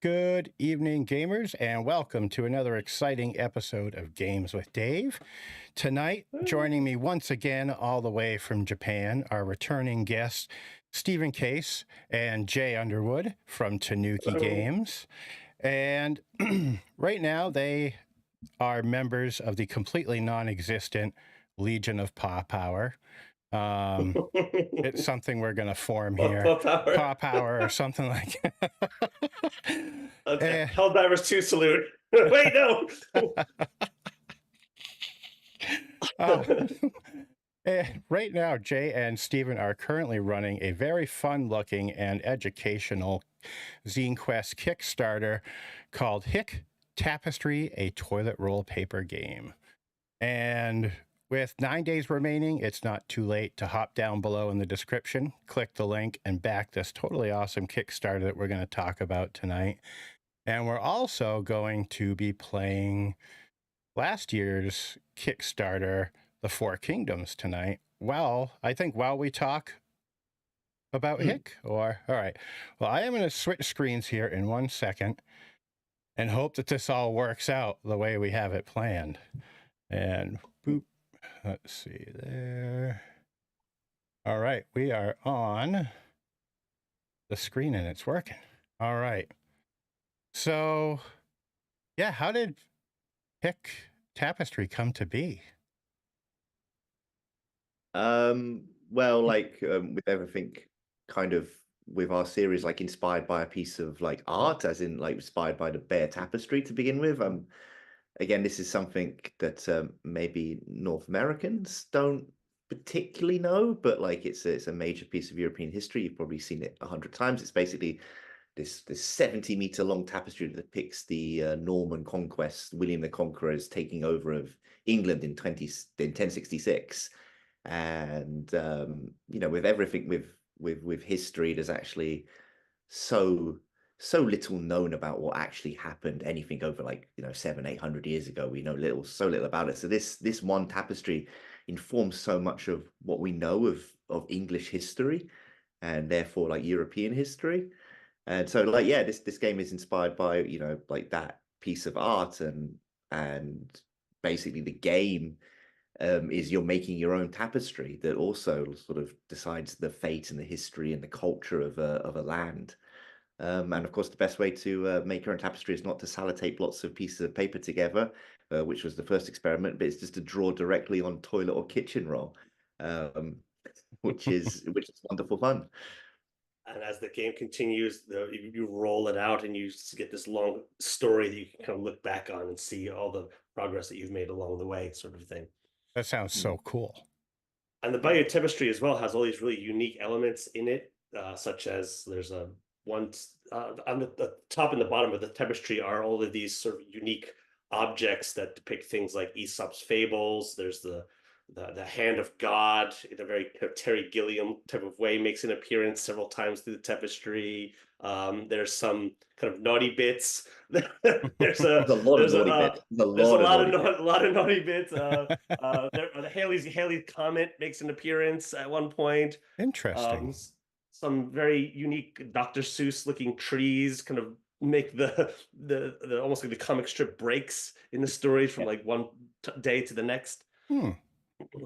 Good evening, gamers, and welcome to another exciting episode of Games with Dave. Tonight, joining me once again, all the way from Japan, are returning guests Stephen Case and Jay Underwood from Tanuki Hello. Games. And right now, they are members of the completely non existent Legion of Paw Power. It's something we're going to form here. Paw Power. Paw Power or something like that. Okay. Helldivers 2 salute. Wait, no. Right now, Jay and Stephen are currently running a very fun-looking and educational Zinequest Kickstarter called Hic Tapestry, a toilet roll paper game. And with 9 days remaining, it's not too late to hop down below in the description, click the link, and back this totally awesome Kickstarter that we're going to talk about tonight. And we're also going to be playing last year's Kickstarter, The Four Kingdoms, tonight. Well, I think while we talk about Hic, all right. Well, I am going to switch screens here in 1 second and hope that this all works out the way we have it planned. And boop, let's see there. All right, we are on the screen and it's working. All right. So, yeah, how did Hic Tapestry come to be? Well, with everything kind of with our series, like inspired by a piece of like art, as in like inspired by the Bear Tapestry to begin with. Again, this is something that maybe North Americans don't particularly know, but like it's a major piece of European history. You've probably seen it 100 times. It's basically this 70-meter long tapestry that depicts the Norman conquest, William the Conqueror's taking over of England in 1066. And with everything with history, there's actually so little known about what actually happened. Anything over 700-800 years ago, we know so little about it. So this one tapestry informs so much of what we know of English history, and therefore like European history. And so this game is inspired by that piece of art, and basically the game is you're making your own tapestry that also sort of decides the fate and the history and the culture of a land. And of course, the best way to make your own tapestry is not to sellotape lots of pieces of paper together, which was the first experiment, but it's just to draw directly on toilet or kitchen roll, which is wonderful fun. And as the game continues, you roll it out and you get this long story that you can kind of look back on and see all the progress that you've made along the way, sort of thing. That sounds so cool. And the Bayeux Tapestry as well has all these really unique elements in it, such as there's a one on the top and the bottom of the tapestry are all of these sort of unique objects that depict things like Aesop's fables. There's the hand of God in a very kind of Terry Gilliam type of way makes an appearance several times through the tapestry. There's some kind of naughty bits. There's a lot of naughty bits. The Haley's Comet makes an appearance at one point. Interesting. Some very unique Dr. Seuss looking trees kind of make the almost like the comic strip breaks in the stories from like one day to the next. I'm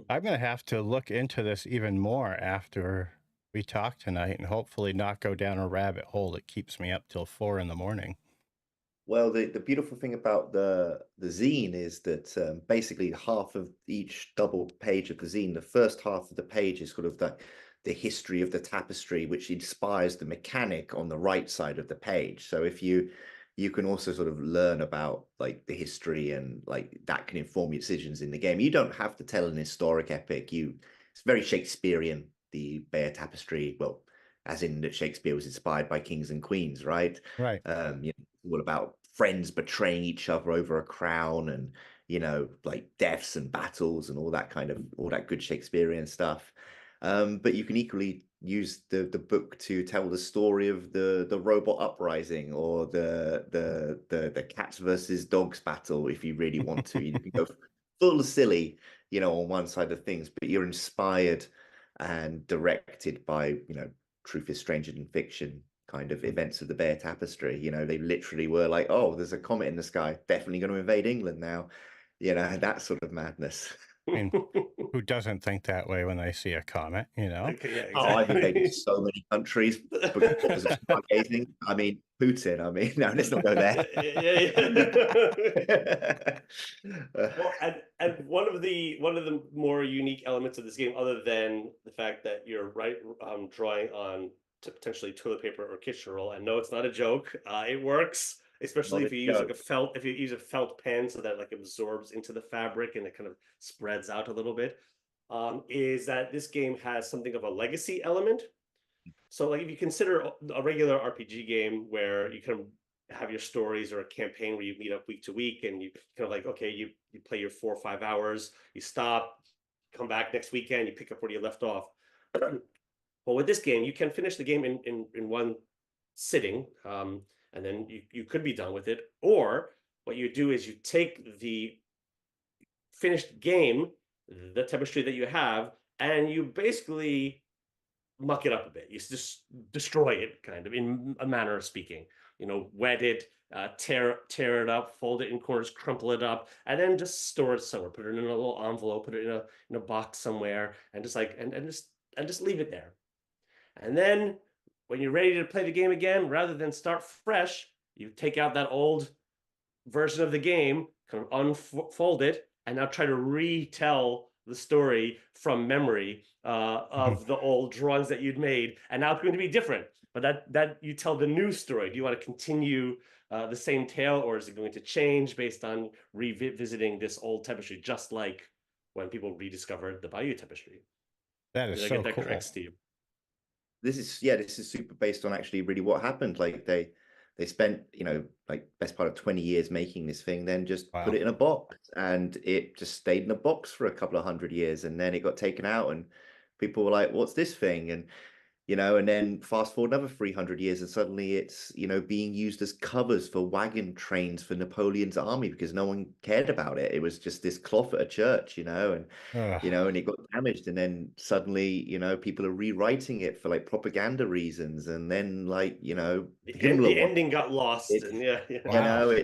going to have to look into this even more after we talk tonight, and hopefully not go down a rabbit hole that keeps me up till 4 a.m. Well, the beautiful thing about the zine is that basically half of each double page of the zine, the first half of the page is sort of the history of the tapestry, which inspires the mechanic on the right side of the page. So if you can also sort of learn about like the history, and like that can inform your decisions in the game. You don't have to tell an historic epic. It's very Shakespearean, the Bear Tapestry. Well, as in that Shakespeare was inspired by kings and queens, right? Right. All about friends betraying each other over a crown, and like deaths and battles and all that good Shakespearean stuff. But you can equally use the book to tell the story of the robot uprising, or the cats versus dogs battle if you really want to. You can go full silly, on one side of things, but you're inspired and directed by truth is stranger than fiction, kind of events of the Bear Tapestry. You know, they literally were like, oh, there's a comet in the sky, definitely going to invade England now. You know, that sort of madness. I mean, who doesn't think that way when they see a comet, you know? Okay, yeah, Oh, I've invaded exactly. so many countries because of stargazing. I mean, Putin. I mean, no, let's not go there. Yeah. Well, and one of the more unique elements of this game, other than the fact that you're drawing on potentially toilet paper or kitchen roll, and no, it's not a joke. It works, especially Not if a you use like joke. if you use a felt pen so that like absorbs into the fabric and it kind of spreads out a little bit. Is that this game has something of a legacy element. So like if you consider a regular RPG game where you kind of have your stories or a campaign where you meet up week to week and you kind of like, okay, you play your 4 or 5 hours, you stop, come back next weekend, you pick up where you left off. Well, with this game, you can finish the game in one sitting, and then you could be done with it. Or what you do is you take the finished game, the tapestry that you have, and you basically muck it up a bit. You just destroy it, kind of, in a manner of speaking. Wet it, tear it up, fold it in corners, crumple it up, and then just store it somewhere. Put it in a little envelope, put it in a box somewhere, and just like and just leave it there. And then when you're ready to play the game again, rather than start fresh, you take out that old version of the game, kind of unfold it, and now try to retell the story from memory of the old drawings that you'd made, and now it's going to be different. But that you tell the new story. Do you want to continue the same tale, or is it going to change based on revisiting this old tapestry, just like when people rediscovered the Bayeux tapestry? That is Did I so get that correct, cool. Steve? This is super based on actually really what happened. Like they spent, like best part of 20 years making this thing, then just put Wow. it in a box, and it just stayed in a box for a couple of 100 years, and then it got taken out, and people were like, what's this thing? And then fast forward another 300 years, and suddenly it's, being used as covers for wagon trains for Napoleon's army because no one cared about it. It was just this cloth at a church, and it got damaged. And then suddenly, people are rewriting it for like propaganda reasons. And then like, Himmler The wants ending got lost, it. and yeah. Wow.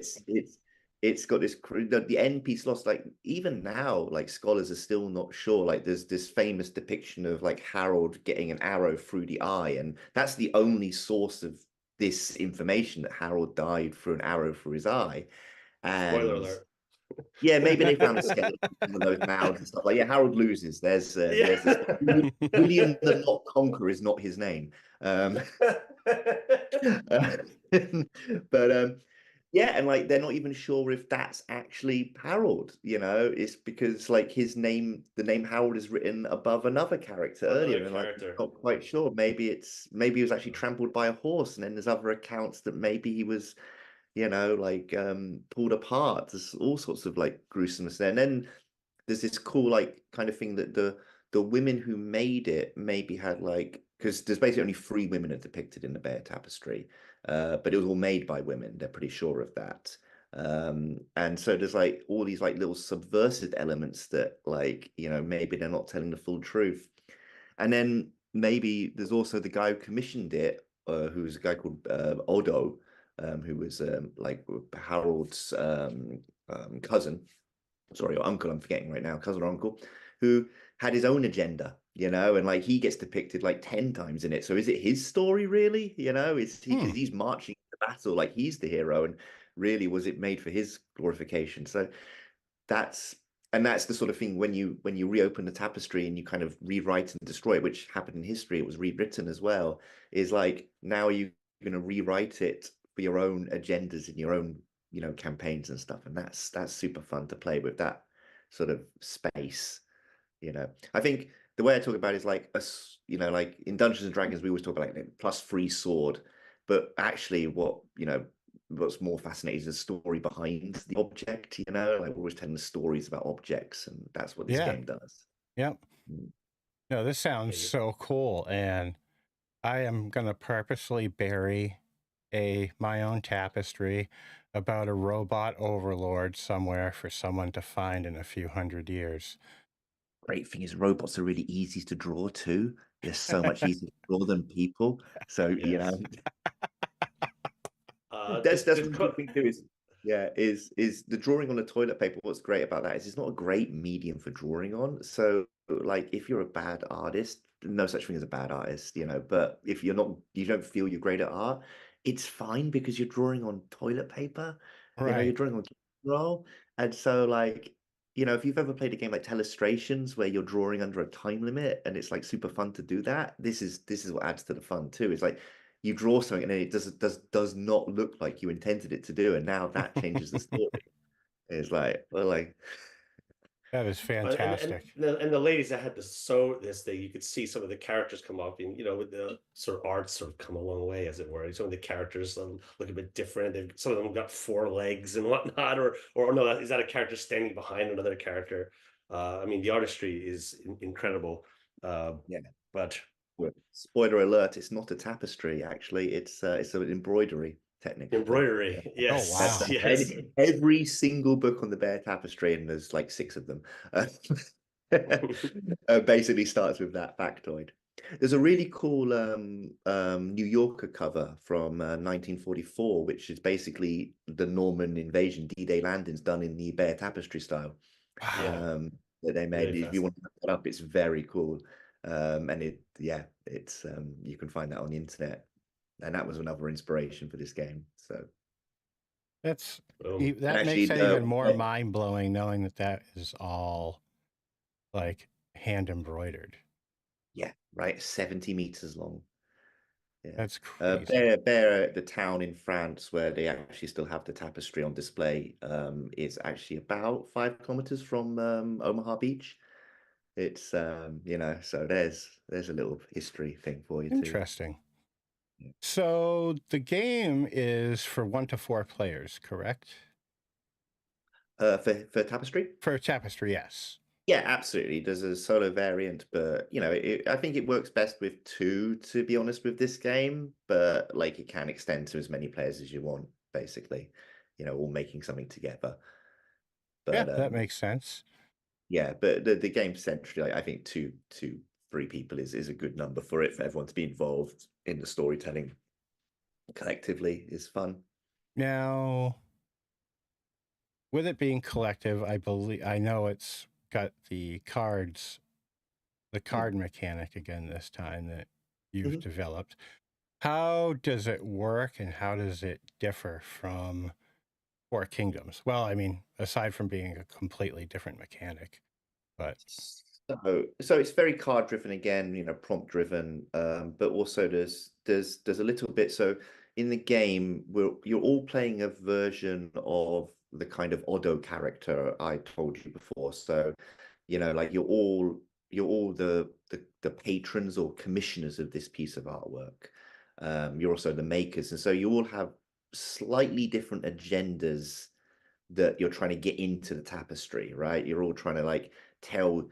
It's got this the end piece lost. Like even now, like scholars are still not sure. Like there's this famous depiction of like Harold getting an arrow through the eye, and that's the only source of this information, that Harold died through an arrow through his eye. Spoiler And alert. yeah, maybe they found a skeleton in those mouths and stuff. Like, yeah, Harold loses. There's Yeah. the William the Not Conqueror is not his name. But yeah, and like they're not even sure if that's actually Harold. It's because like his name, the name Harold, is written above another character Another earlier, and like character. not quite sure. Maybe he was actually trampled by a horse, and then there's other accounts that maybe he was, like pulled apart. There's all sorts of like gruesomeness there. And then there's this cool like kind of thing that the women who made it maybe had like, because there's basically only 3 women are depicted in the Bear Tapestry, but it was all made by women. They're pretty sure of that. And so there's like all these like little subversive elements that like, maybe they're not telling the full truth. And then maybe there's also the guy who commissioned it, who's a guy called Odo, who was like Harold's cousin, sorry, or uncle, I'm forgetting right now, cousin or uncle, who had his own agenda, and like he gets depicted like 10 times in it. So is it his story really? Is he, because he's marching to battle, like he's the hero, and really was it made for his glorification? So that's that's the sort of thing when you reopen the tapestry and you kind of rewrite and destroy it, which happened in history, it was rewritten as well, is like now you're going to rewrite it for your own agendas in your own campaigns and stuff, and that's super fun to play with that sort of space. I think the way I talk about it is like like in Dungeons and Dragons we always talk about like +3 sword, but actually what's more fascinating is the story behind the object. Like we're always telling stories about objects, and that's what this Yeah. game does. Yep. Mm. No, this sounds so cool, and I am going to purposely bury my own tapestry about a robot overlord somewhere for someone to find in a few hundred years. Great thing is robots are really easy to draw too. They're so much easier to draw than people. So Yes. That's one good thing too. Is the drawing on the toilet paper. What's great about that is it's not a great medium for drawing on. So like if you're a bad artist, no such thing as a bad artist, but if you don't feel you're great at art, it's fine because you're drawing on toilet paper. You're Right. drawing on roll. And so like, if you've ever played a game like Telestrations where you're drawing under a time limit and it's like super fun to do that, this is what adds to the fun too. It's like you draw something and then it does not look like you intended it to do, and now that changes the story. It's like, well, like That is fantastic. And the ladies that had to sew this thing, you could see some of the characters come up, and with the sort of art sort of come a long way, as it were. Some of the characters look a bit different. Some of them got 4 legs and whatnot, or no, is that a character standing behind another character? I mean, the artistry is incredible. yeah. But Spoiler alert: it's not a tapestry. Actually, it's an embroidery. Technically, embroidery, yes, Oh, wow. yes. Every single book on the Bear Tapestry, and there's like 6 of them, basically starts with that factoid. There's a really cool New Yorker cover from 1944, which is basically the Norman invasion, D-Day landings done in the Bear Tapestry style. Wow. That they made. Really If you want to look that up, it's very cool. And it's you can find that on the internet. And that was another inspiration for this game. So That actually, makes it even more mind blowing knowing that is all like hand embroidered. Yeah, right. 70 meters long. Yeah. That's crazy. The town in France where they actually still have the tapestry on display, is actually about 5 kilometers from Omaha Beach. It's so there's a little history thing for you too. Interesting. So the game is for 1 to 4 players, correct? For Tapestry? For Tapestry, yes. Yeah, absolutely. There's a solo variant, but I think it works best with 2, to be honest, with this game. But like, it can extend to as many players as you want, basically. All making something together. But Yeah, that makes sense. yeah, but the game centrally, I think 3 people is a good number for it, for everyone to be involved in the storytelling collectively is fun. Now, with it being collective, I know it's got the card mechanic again this time that you've developed. How does it work and how does it differ from Four Kingdoms? Well, I mean, aside from being a completely different mechanic, but so it's very card driven again, prompt driven, but also there's a little bit. So in the game, you're all playing a version of the kind of Odo character I told you before. So like you're all the patrons or commissioners of this piece of artwork. You're also the makers, and so you all have slightly different agendas that you're trying to get into the tapestry, right? You're all trying to like tell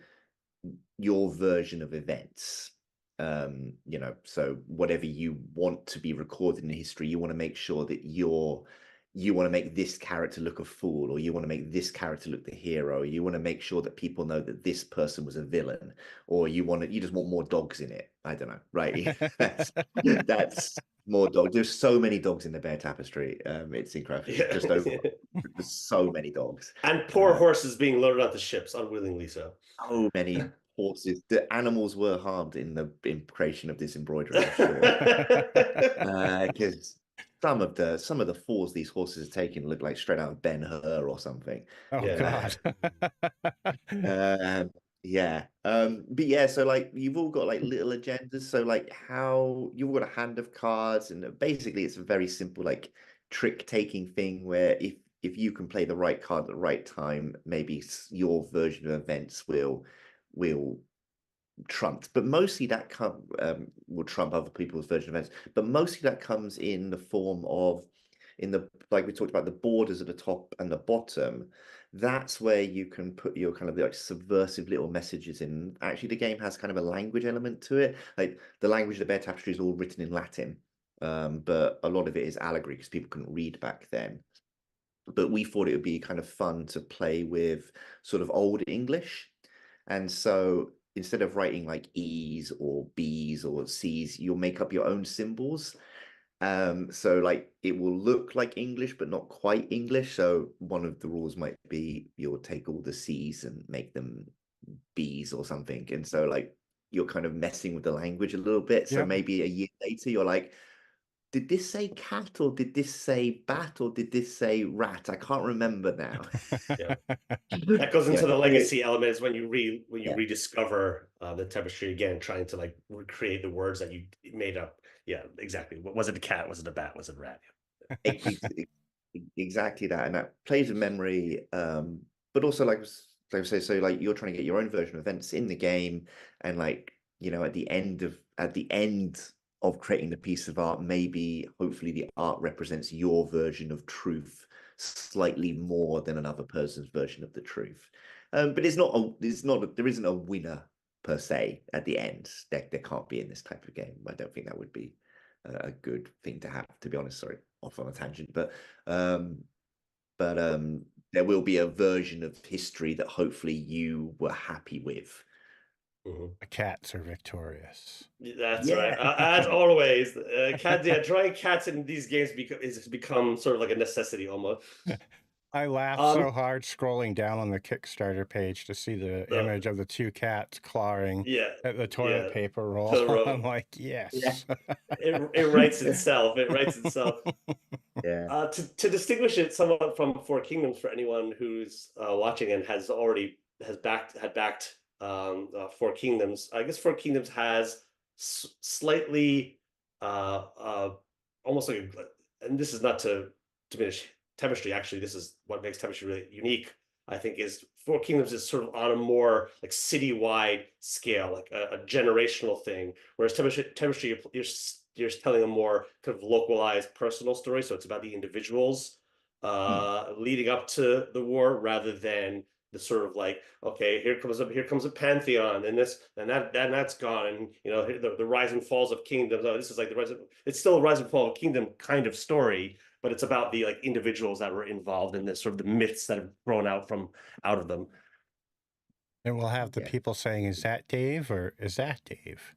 your version of events. So whatever you want to be recorded in history, you want to make sure that you want to make this character look a fool, or you want to make this character look the hero, you want to make sure that people know that this person was a villain, or you just want more dogs in it. I don't know, right? that's more dogs. There's so many dogs in the Bear Tapestry. It's incredible. Yeah. Just over there's so many dogs. And poor horses being loaded onto ships unwillingly so. So many horses. The animals were harmed in the creation of this embroidery, I'm sure. Because some of the falls these horses are taking look like straight out of Ben-Hur or something. Oh, Yeah. God. Yeah. But yeah, so like you've all got like little agendas. So like how you've got a hand of cards, and basically it's a very simple like trick taking thing where if you can play the right card at the right time, maybe your version of events will trump. But mostly that will trump other people's version of events. But mostly that comes in the form of like we talked about, the borders at the top and the bottom. That's where you can put your kind of like subversive little messages in. Actually, the game has kind of a language element to it. Like the language of the Bear Tapestry is all written in Latin, but a lot of it is allegory because people couldn't read back then. But we thought it would be kind of fun to play with sort of Old English. And so instead of writing like E's or B's or C's, you'll make up your own symbols. So like it will look like English, but not quite English. So one of the rules might be you'll take all the C's and make them B's or something. And so like you're kind of messing with the language a little bit. So Yep. maybe a year later you're like, did this say cat or did this say bat or did this say rat? I can't remember now. Yeah. That goes into the Yeah, legacy element is when you yeah, rediscover the tapestry again, trying to like recreate the words that you made up. Yeah, exactly. What was it? A cat? Was it a bat? Was it a rat? exactly that, and that plays with memory. But also like I say, so like you're trying to get your own version of events in the game, and like at the end of creating the piece of art, maybe hopefully the art represents your version of truth slightly more than another person's version of the truth. But there isn't a winner per se at the end. There can't be in this type of game. I don't think that would be a good thing to have, to be honest. Sorry, off on a tangent, um, but there will be a version of history that hopefully you were happy with. Mhm. The cats are victorious. That's right. Yeah, As always, cat. Yeah, drawing cats in these games has become sort of like a necessity almost. I laughed Um, so hard scrolling down on the Kickstarter page to see the image of the two cats clawing yeah, at the toilet yeah. paper roll. To I'm like, yeah, yes. it writes itself. It writes itself. yeah. To distinguish it somewhat from Four Kingdoms for anyone who's watching and had backed Four Kingdoms, I guess Four Kingdoms has slightly almost like and this is not to diminish Tapestry. Actually, this is what makes Tapestry really unique. I think is Four Kingdoms is sort of on a more like citywide scale, like a generational thing, whereas Tapestry you're telling a more kind of localized personal story. So it's about the individuals Hmm. leading up to the war rather than the sort of like, okay, here comes a pantheon and this and that's gone. And the rise and falls of kingdoms. Oh, this is like it's still a rise and fall of kingdom kind of story, but it's about the like individuals that were involved in this sort of the myths that have grown out of them. And we'll have the Yeah. people saying, is that Dave or is that Dave?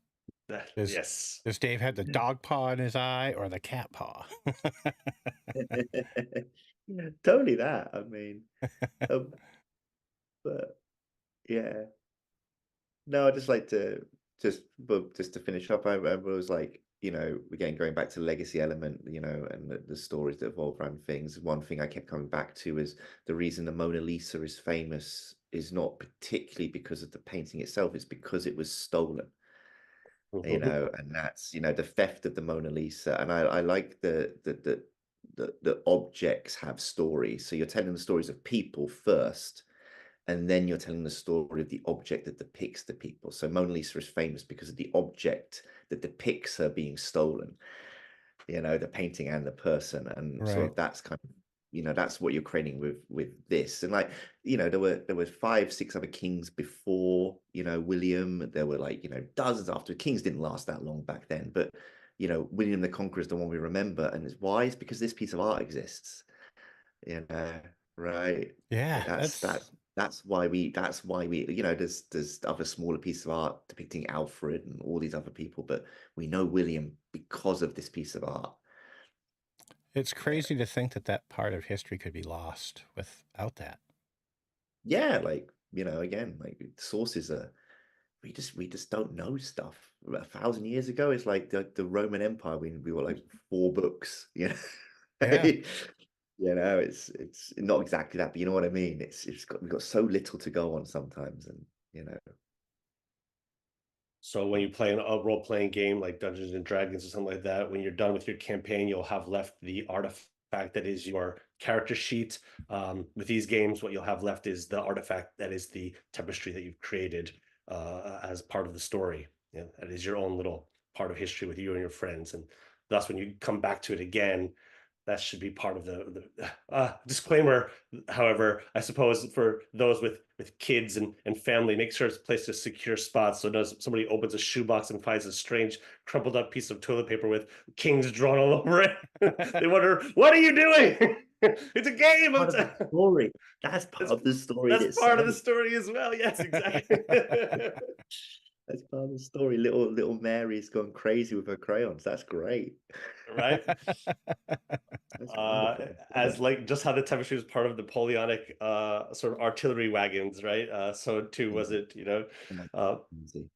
Does, Yes. does Dave have the dog paw in his eye or the cat paw? Totally that. I mean, um, but yeah. No, I just like to just to finish up. I was like, again going back to the legacy element, and the stories that evolve around things. One thing I kept coming back to is the reason the Mona Lisa is famous is not particularly because of the painting itself; it's because it was stolen. And that's the theft of the Mona Lisa. And I like the objects have stories. So you're telling the stories of people first, and then you're telling the story of the object that depicts the people. So Mona Lisa is famous because of the object that depicts her being stolen, the painting and the person. And sort Right. of that's kind of, that's what you're creating with this. And like, there were 5, 6 other kings before, William. There were like, dozens after. Kings didn't last that long back then, but William the Conqueror is the one we remember. And it's why? It's because this piece of art exists. Right. Yeah, That's that's why we there's other smaller pieces of art depicting Alfred and all these other people, but we know William because of this piece of art. it's crazy to think that that part of history could be lost without that. Yeah, like again, like sources are we just don't know stuff. 1,000 years ago, it's like the Roman Empire. We were like 4 books, Yeah. It's not exactly that, but you know what I mean. We've got so little to go on sometimes, and you know. So when you play a role-playing game like Dungeons and Dragons or something like that, when you're done with your campaign, you'll have left the artifact that is your character sheet. With these games, what you'll have left is the artifact that is the tapestry that you've created as part of the story. Yeah, that is your own little part of history with you and your friends. And thus, when you come back to it again, that should be part of the disclaimer. However, I suppose for those with kids and family, make sure it's placed in a secure spot. So does somebody opens a shoebox and finds a strange crumpled up piece of toilet paper with kings drawn all over it, they wonder, what are you doing? It's a game. Part of the story. That's part That's, of the story in that's part of itself. the story as well. Yes, exactly. That's part of the story. Little Mary's gone crazy with her crayons. That's great. right? That's wonderful. As like just how the tapestry was part of Napoleonic sort of artillery wagons, right? So too was it, uh, Easy.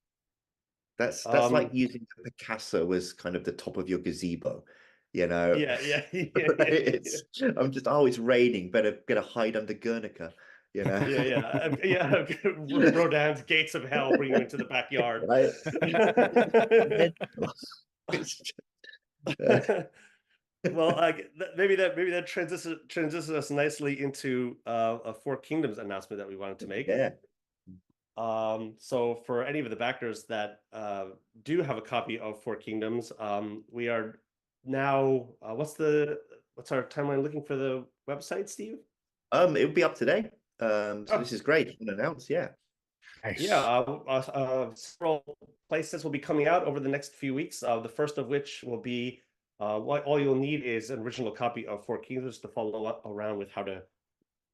That's like um, using Picasso as kind of the top of your gazebo, you know. yeah, yeah, It's it's raining, better hide under Guernica, you know. yeah. Rodin's Gates of Hell bring you into the backyard. Right? It's just, Well, maybe that transitions us nicely into a Four Kingdoms announcement that we wanted to make. yeah. So for any of the backers that do have a copy of Four Kingdoms, we are now what's our timeline looking for the website, Steve? It would be up today. So Oh, this is great. You can announce, yeah. yeah, Nice. several places will be coming out over the next few weeks. The first of which will be what all you'll need is an original copy of Four Kingdoms to follow around with how to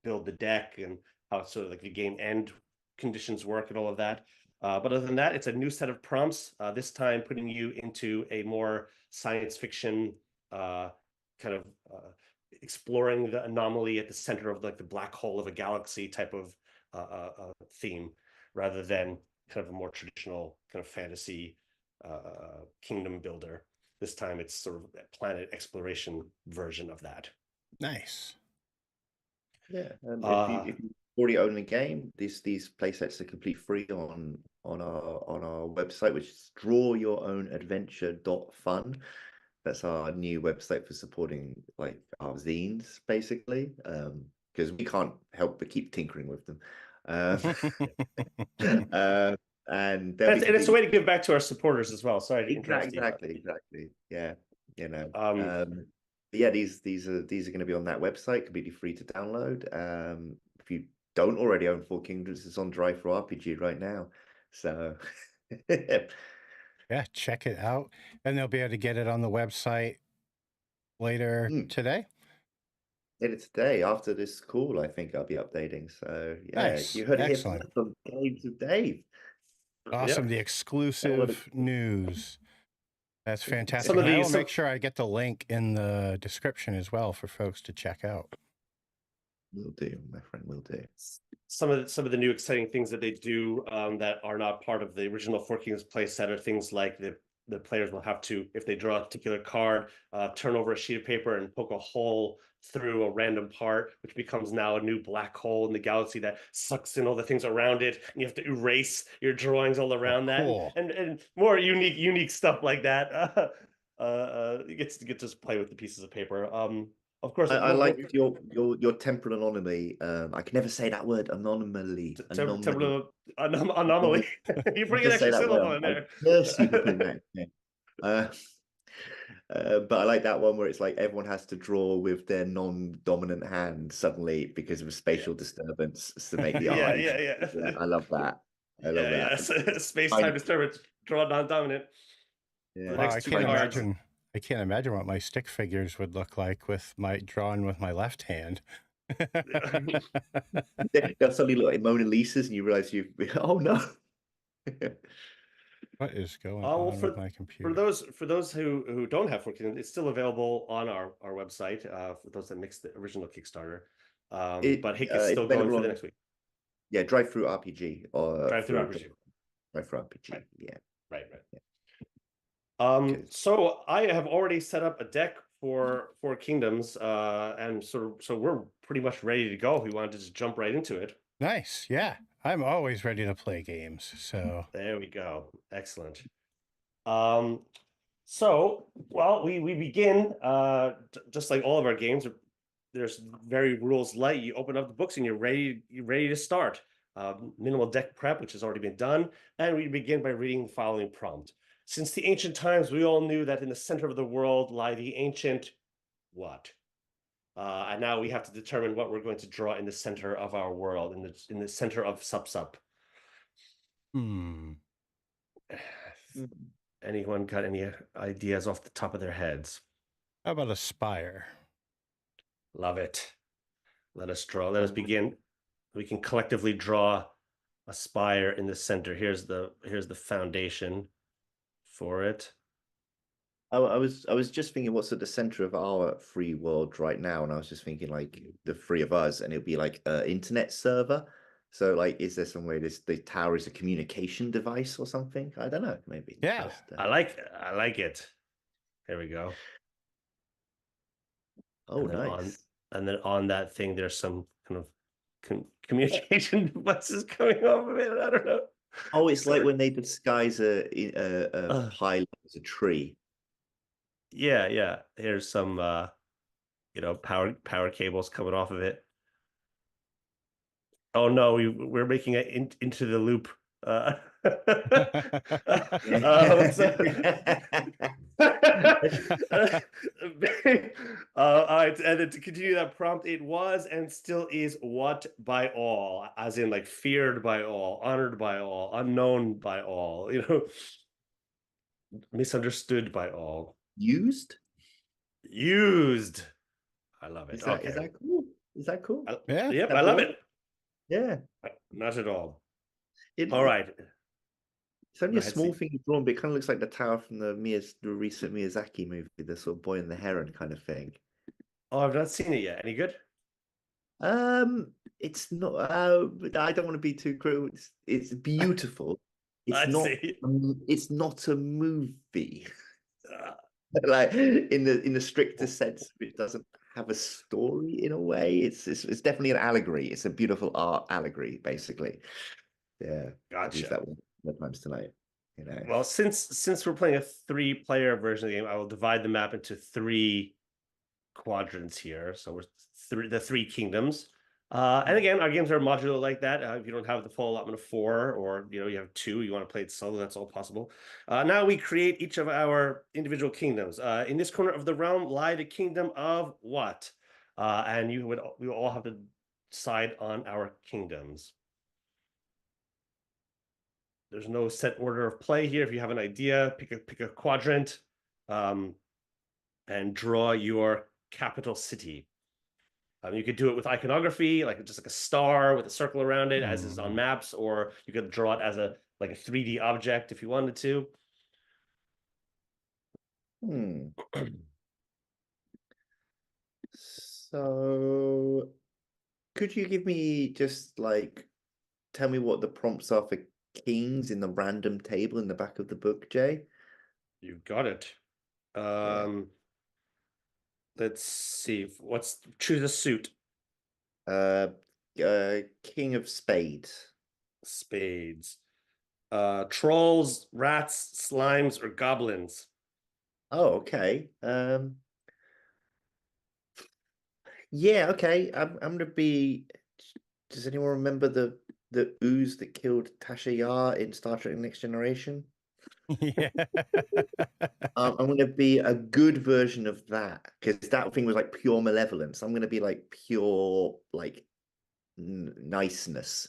build the deck and how sort of like the game end conditions work and all of that. But other than that, it's a new set of prompts. This time, putting you into a more science fiction kind of exploring the anomaly at the center of like the black hole of a galaxy type of theme, rather than kind of a more traditional kind of fantasy kingdom builder. This time, it's sort of a planet exploration version of that. Nice. Yeah. Uh, If you already own the game, these play sets are complete free on our website, which is drawyourownadventure.fun. That's our new website for supporting like our zines, basically. Because we can't help but keep tinkering with them. Um, and they'll be and it's a completely way to give back to our supporters as well. Sorry to interrupt, Steve. exactly. Yeah, you know. Um, But yeah, these are going to be on that website, completely free to download. If you don't already own Four Kingdoms, it's on Drive for RPG right now. So Yeah, check it out. And they'll be able to get it on the website later today. later today, after this call, I think I'll be updating. So yeah, Nice. you heard it here Excellent. first on Games with Dave. Awesome. Yep. The exclusive news. That's Some fantastic. of And I the will make sure I get the link in the description as well for folks to check out. Will do, my friend, will do. some of the new exciting things that they do that are not part of the original Four Kingdoms play set are things like the players will have to, if they draw a particular card, turn over a sheet of paper and poke a hole through a random part, which becomes now a new black hole in the galaxy that sucks in all the things around it, and you have to erase your drawings all around that, Cool. and more unique stuff like that. You get to just play with the pieces of paper. Of course, I like your temporal anomaly. I can never say that word, anomaly. Anomaly. anomaly. You bring an Just say extra that syllable word. in I there. curse you for putting that in there. But I like that one where it's like everyone has to draw with their non-dominant hand suddenly because of a spatial disturbance to make the art. Yeah. I love that. I love Yeah. that. Space-time disturbance. Draw non-dominant. Yeah. The Wow, next two cards. I can't imagine what my stick figures would look like with my drawn with my left hand. They'll suddenly look like Mona Lisa's and you realize oh no. What is going Well, on with my computer? for those who don't have 14, it's still available on our website for those that mixed the original Kickstarter. But Hic is It's still going available for the on next week. Drive through RPG or Drive through RPG. Drive through RPG. Right. Yeah. Right. Good. So I have already set up a deck for Kingdoms, and so we're pretty much ready to go. We wanted to just jump right into it. Nice. Yeah. I'm always ready to play games. So There we go. Excellent. So well, we begin just like all of our games. There's very rules light. You open up the books and you're ready to start. Minimal deck prep, which has already been done, and we begin by reading the following prompt. Since the ancient times, we all knew that in the center of the world lie the ancient what? And now we have to determine what we're going to draw in the center of our world, in the center of Sup. Anyone got any ideas off the top of their heads? How about a spire? Love it. Let us draw. Let us begin. We can collectively draw a spire in the center. Here's the foundation for it. I was just thinking what's at the center of our free world right now, and I was just thinking like the three of us, and it'd be like an internet server. So like, is there some way the tower is a communication device or something? I don't know, maybe. Yeah. I like it. There we go. Oh, And nice. on that thing, there's some kind of communication devices coming off of it. I don't know. Oh, it's like Sorry. when they disguise a pilot as a tree. Yeah. Here's some power cables coming off of it. Oh no, we're making it into the loop. All right, and then to continue that prompt, it was and still is what by all, as in like feared by all, honored by all, unknown by all, misunderstood by all, Used? used. I love it. Is that cool? Is that cool? Yeah. Yep, I love it. Yeah. Not at all. It, All right. It's only Go a ahead, small Steve. thing drawn, but it kind of looks like the tower from the recent Miyazaki movie, the sort of Boy and the Heron kind of thing. Oh, I've not seen it yet. Any good? It's not. I don't want to be too cruel. It's beautiful. I see. It's not a movie. Like in the strictest sense, it doesn't have a story in a way. It's definitely an allegory. It's a beautiful art allegory, basically. Yeah, I've used Gotcha. that one times tonight. Well, since we're playing a 3-player version of the game, I will divide the map into 3 quadrants here. So we're the 3 kingdoms. And again, our games are modular like that. If you don't have the full allotment of 4, or you have 2, you want to play it solo, that's all possible. Now we create each of our individual kingdoms. In this corner of the realm lie the kingdom of what? And we will all have to decide on our kingdoms. There's no set order of play here. If you have an idea, pick a quadrant, and draw your capital city. You could do it with iconography, like just like a star with a circle around it, as is on maps, or you could draw it as a 3D object if you wanted to. So, could you give me just like tell me what the prompts are for kings in the random table in the back of the book, Jay? You got it. Let's see. Choose a suit. King of Spades. Spades. Trolls, rats, slimes, or goblins. Oh, okay. Yeah, okay. I'm gonna be. Does anyone remember the ooze that killed Tasha Yar in Star Trek: Next Generation? Yeah. I'm gonna be a good version of that because that thing was like pure malevolence. I'm gonna be like pure like niceness.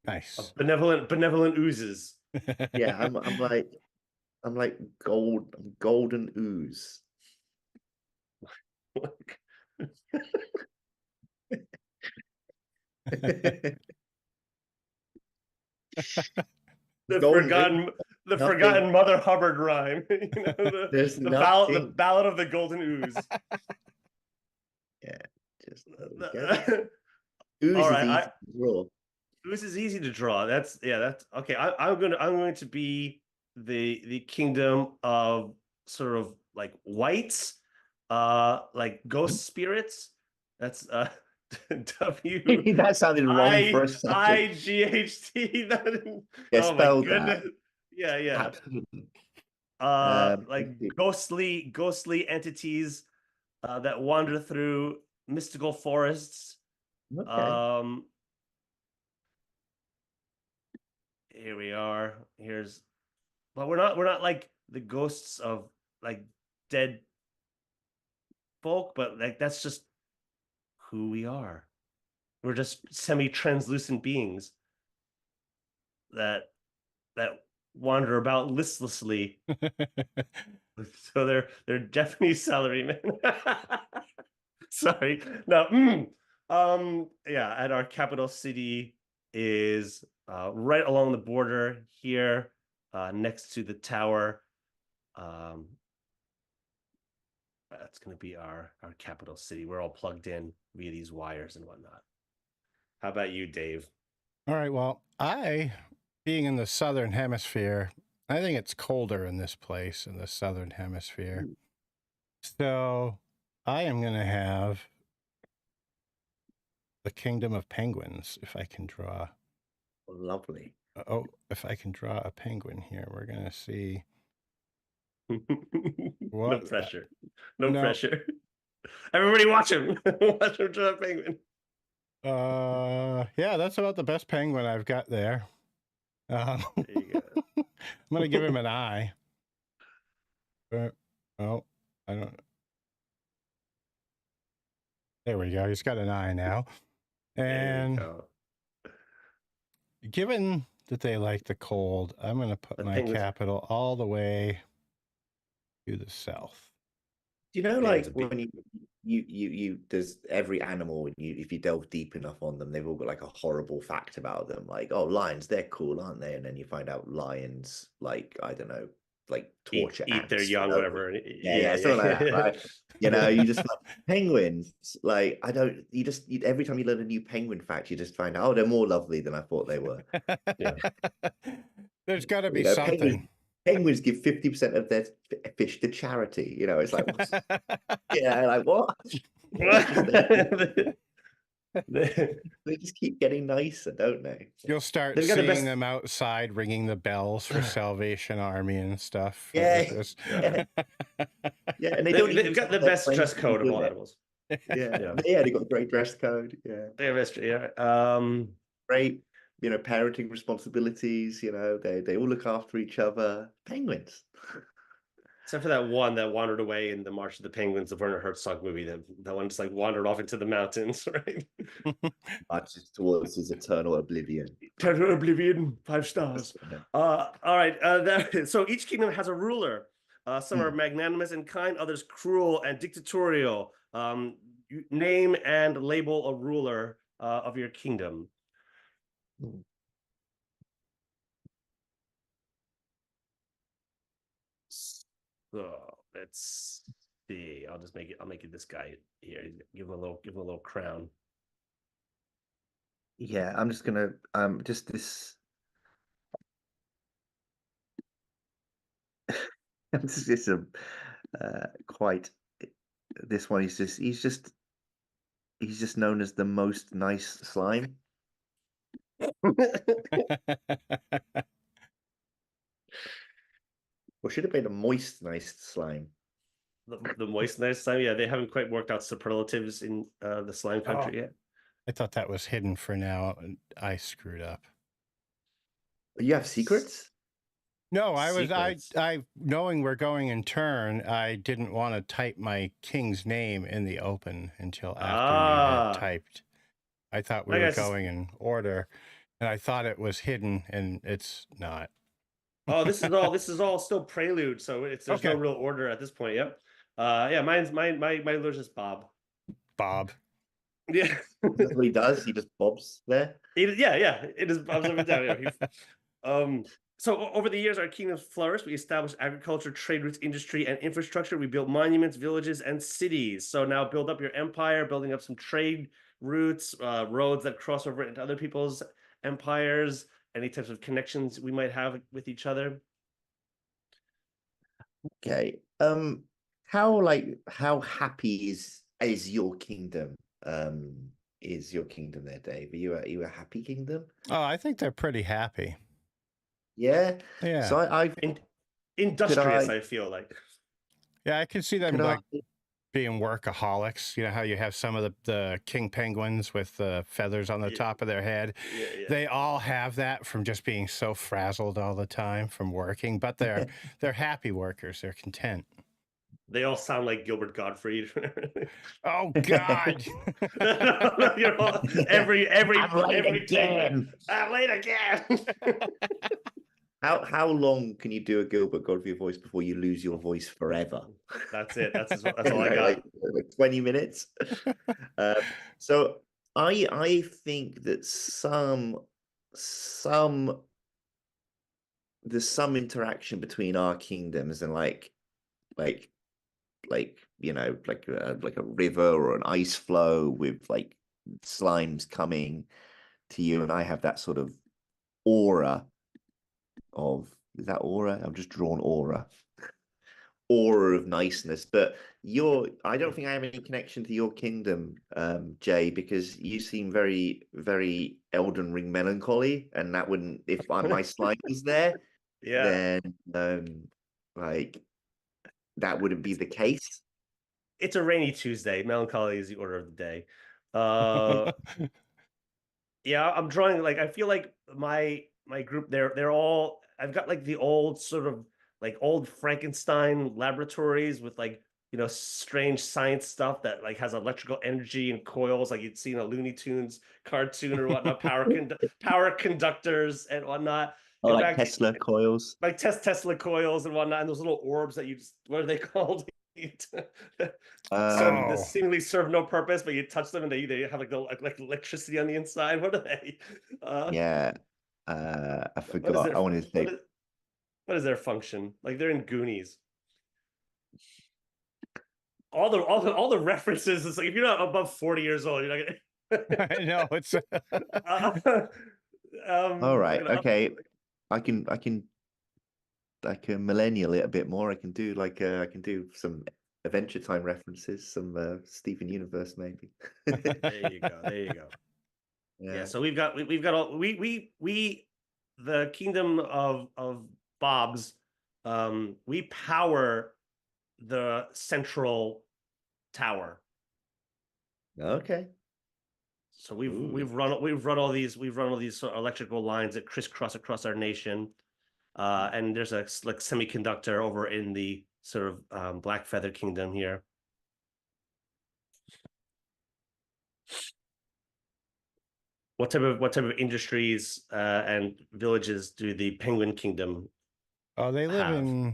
Nice. Benevolent oozes. Yeah, I'm like golden ooze. The forgotten Mother Hubbard rhyme. There's the ballad of the golden ooze. Yeah, just ooze is easy to draw. Ooze is easy to draw. That's okay. I'm going to be the kingdom of sort of like whites, like ghost spirits. That's W. That sounded wrong for a second. IGHT. Yeah, Oh my spell goodness. that. Yeah. Absolutely. Like ghostly entities that wander through mystical forests. Okay. Here we are. But we're not like the ghosts of like dead folk, but like that's just who we are. We're just semi-translucent beings that wander about listlessly. So they're Japanese salarymen. Sorry. No. Yeah, at our capital city is right along the border here, next to the tower. That's going to be our capital city. We're all plugged in via these wires and whatnot. How about you, Dave? All right. Well, being in the southern hemisphere, I think it's colder in this place in the southern hemisphere. So I am going to have the kingdom of penguins, if I can draw. Lovely. Oh, if I can draw a penguin here, we're going to see. No pressure. No No. pressure. Everybody watch him. Watch him draw a penguin. Yeah, that's about the best penguin I've got there. There you go. I'm going to give him an eye. Oh, I don't. There we go. He's got an eye now. And given that they like the cold, I'm going to put my capital all the way to the south. Do you know, like, when you there's every animal, if you delve deep enough on them, they've all got like a horrible fact about them. Like, oh, lions, they're cool, aren't they? And then you find out lions, like, I don't know, like torture eat their ants, young, whatever. Yeah, something like that, right? You know, you just like penguins. Like, every time you learn a new penguin fact, you just find out, oh, they're more lovely than I thought they were. Yeah. There's got to be something. Penguins give 50% of their fish to charity. You know, it's like, like what? They just keep getting nicer, don't they? You'll start seeing them outside ringing the bells for Salvation Army and stuff. Yeah, and they've got the best dress code of all animals. Yeah, they got a great dress code. Yeah, they have great, parenting responsibilities. They all look after each other. Penguins. Except for that one that wandered away in the March of the Penguins, the Werner Herzog movie. That one just like wandered off into the mountains, right? Marches towards his eternal oblivion. Eternal oblivion, 5 stars. All right. So each kingdom has a ruler. Some are magnanimous and kind, others cruel and dictatorial. You name and label a ruler of your kingdom. So let's see. I'll make it this guy here. Give him a little crown. Yeah, I'm just gonna just this. This is quite. This one he's just known as the most nice slime. Or should have been a moist nice slime. The moist nice slime. Yeah, they haven't quite worked out superlatives in the slime country yet. I thought that was hidden for now, and I screwed up. You have secrets? No, I knowing we're going in turn, I didn't want to type my king's name in the open until after you had typed. I thought we were going in order, and I thought it was hidden, and it's not. Oh, this is all still prelude, so there's no real order at this point. Yep. Yeah, my lord's just Bob. Bob. Yeah. That's what he does. He just bobs there. Yeah. It is bobs up and down. So over the years, our kingdoms flourished. We established agriculture, trade routes, industry, and infrastructure. We built monuments, villages, and cities. So now build up your empire, building up some trade routes, roads that cross over into other people's empires, any types of connections we might have with each other. Okay. How happy is your kingdom? Is your kingdom there, Dave? Are you a happy kingdom? Oh, I think they're pretty happy. Yeah. So I industrious. I feel like. Yeah, I can see them being workaholics. You know how you have some of the king penguins with the feathers on the top of their head. Yeah. They all have that from just being so frazzled all the time from working. But they're happy workers. They're content. They all sound like Gilbert Gottfried. Oh God! Every I'm late again. I'm late again. How long can you do a Gilbert Gottfried voice before you lose your voice forever? That's it. That's all I got. Like 20 minutes. So I think that some some there's some interaction between our kingdoms and like like a river or an ice flow with like slimes coming to you, and I have that sort of aura of is that aura? I'm just drawn aura of niceness. But I don't think I have any connection to your kingdom, Jay, because you seem very, very Elden Ring melancholy, and that wouldn't if my slime was there, Yeah, then like that wouldn't be the case. it's a rainy Tuesday. Melancholy is the order of the day. Uh, yeah, I'm drawing like I feel like my group they're all I've got like the old sort of like old Frankenstein laboratories with like strange science stuff that like has electrical energy and coils like you'd see in a Looney Tunes cartoon or whatnot, power conductors and whatnot. Oh, In like fact, Tesla coils. like Tesla coils and whatnot, and those little orbs that you just what are they called? Serve Um, this Oh, seemingly serve no purpose, but you touch them and they have like electricity on the inside. What are they? yeah. I What is forgot. their I wanted to what say is what is their function? Like they're in Goonies. All the references. It's like if you're not above 40 years old, you're not gonna. I know it's. uh, all I'm right, gonna up. okay. I can millennial it a bit more. I can do some Adventure Time references, some Steven Universe maybe. There you go. There you go. Yeah. Yeah. So we've got all we the kingdom of Bob's. We power the central tower. Okay. So we've Ooh. we've run we've run all these sort of electrical lines that crisscross across our nation, and there's a like semiconductor over in the sort of Black Feather Kingdom here. What type of industries and villages do the Penguin Kingdom Oh, have?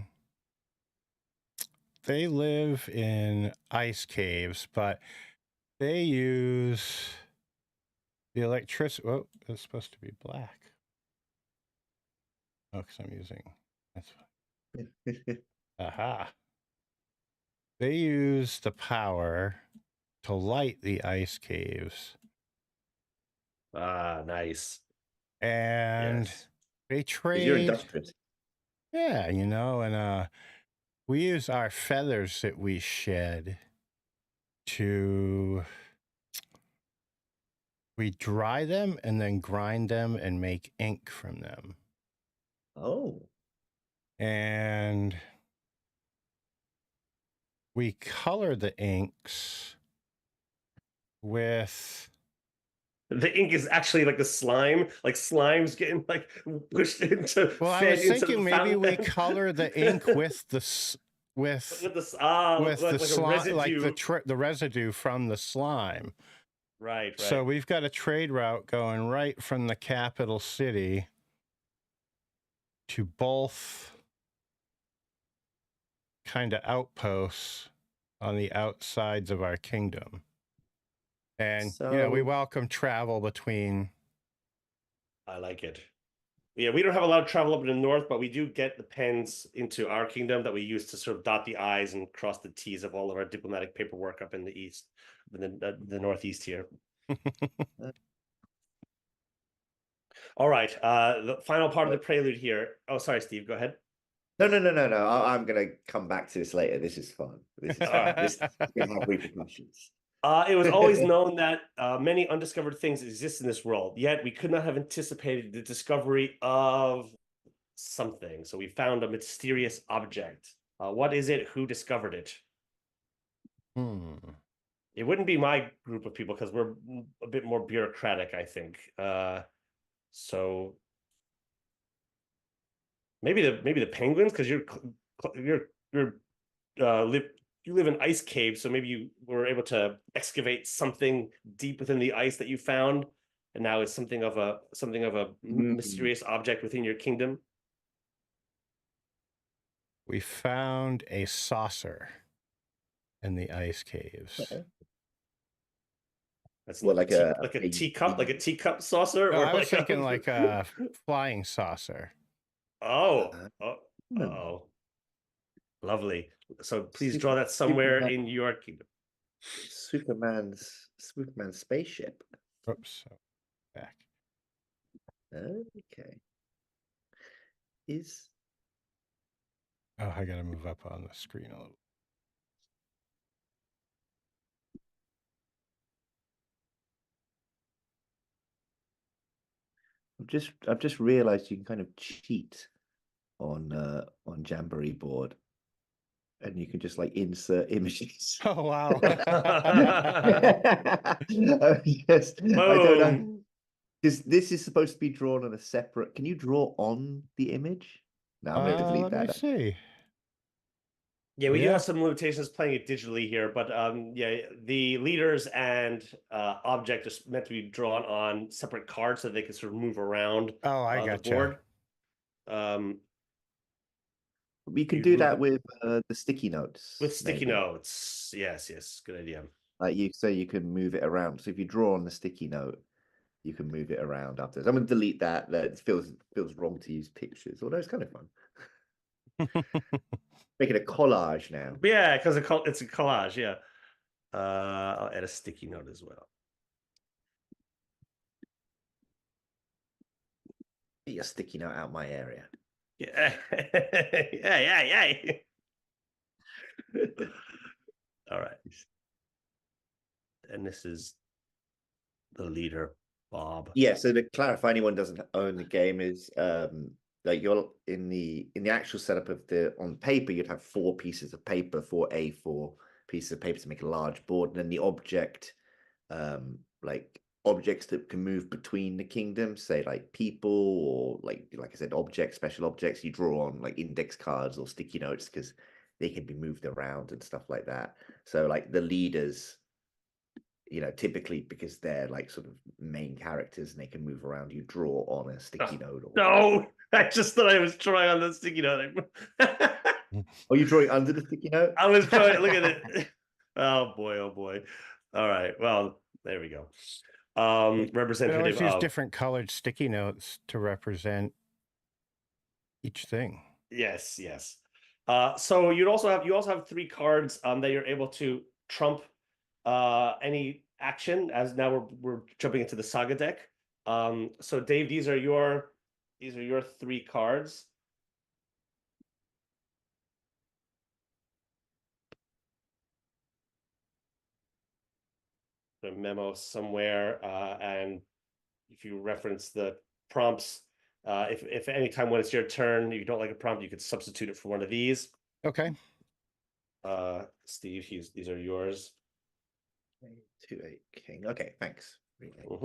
they live in ice caves, but they use the electricity. Oh, it's supposed to be black. Oh, because I'm using that's aha. They use the power to light the ice caves, Ah, nice. and Yes. they Because you're trade. industrious. Yeah, and we use our feathers that we shed to we dry them and then grind them and make ink from them. Oh. And we color the inks with The ink is actually like the slime, like slime's getting like pushed into well, I fed was into the thinking maybe we fountain. color the ink with with With this the like a slime, like residue. the residue from the slime. Right, So right. we've got a trade route going right from the capital city to both kind of outposts on the outsides of our kingdom. And, we So welcome travel between. I like it. Yeah, we don't have a lot of travel up in the north, but we do get the pens into our kingdom that we use to sort of dot the I's and cross the T's of all of our diplomatic paperwork up in the east, in the northeast here. All right, the final part of the prelude here. Oh, sorry, Steve, go ahead. no. I'm gonna come back to this later. This is fun. This is fun. This is gonna have repercussions. It was always known that many undiscovered things exist in this world, yet we could not have anticipated the discovery of something. So we found a mysterious object. What is it? Who discovered it? Hmm. It wouldn't be my group of people because we're a bit more bureaucratic, I think. So maybe the penguins because you're live you live in ice caves, so maybe you were able to excavate something deep within the ice that you found, and now it's something of a Mm. mysterious object within your kingdom. We found a saucer in the ice caves. That's Well, like like like a teacup, like a teacup saucer, No, or I was like thinking like a flying saucer. Oh, uh, oh, hmm, oh, lovely. So please draw Super, that somewhere Superman, in your kingdom. Superman's spaceship. Oops, so back. Okay. Is Oh, I gotta move up on the screen a little. I've just realized you can kind of cheat on Jamboree board, and you can just like insert images. Oh wow. Yes, I don't know. Boom. Because this is supposed to be drawn on a separate. Can you draw on the image? No, I'm going to delete Let me that. see. Yeah, we do Yeah. have some limitations playing it digitally here, but yeah, the leaders and object is meant to be drawn on separate cards so they can sort of move around Oh, I the gotcha. board. Um, We can you do move that it with the sticky notes, with sticky maybe. notes. Yes, yes, good idea. Like you say, you can move it around. So if you draw on the sticky note, you can move it around afterwards. I'm going to delete that. That feels wrong to use pictures, although it's kind of fun. Make it a collage now. Yeah, because it's a collage. Yeah, I'll add a sticky note as well. Get your sticky note out my area. Yeah, yeah. All right, and this is the leader, Bob. Yeah, so to clarify, anyone doesn't own the game is like you're in the actual setup of the on paper, you'd have 4 pieces of paper, 4 A4 pieces of paper to make a large board, and then the object, like objects that can move between the kingdoms, say like people or like I said, objects, special objects, you draw on like index cards or sticky notes because they can be moved around and stuff like that. So like the leaders, typically because they're like sort of main characters and they can move around, you draw on a sticky note. No, I just thought I was drawing on the sticky note. Oh, you're drawing under the sticky note? I was trying. Look at it. Oh boy, oh boy. All right. Well, there we go. We Representative always use of different colored sticky notes to represent each thing. yes, yes. So you also have 3 cards that you're able to trump any action. As now we're jumping into the saga deck. So Dave, these are your 3 cards. A memo somewhere, and if you reference the prompts, if any time when it's your turn you don't like a prompt, you could substitute it for one of these. Okay. Steve, these are yours. 2-8 king. Okay, thanks. 3-8 Mhm.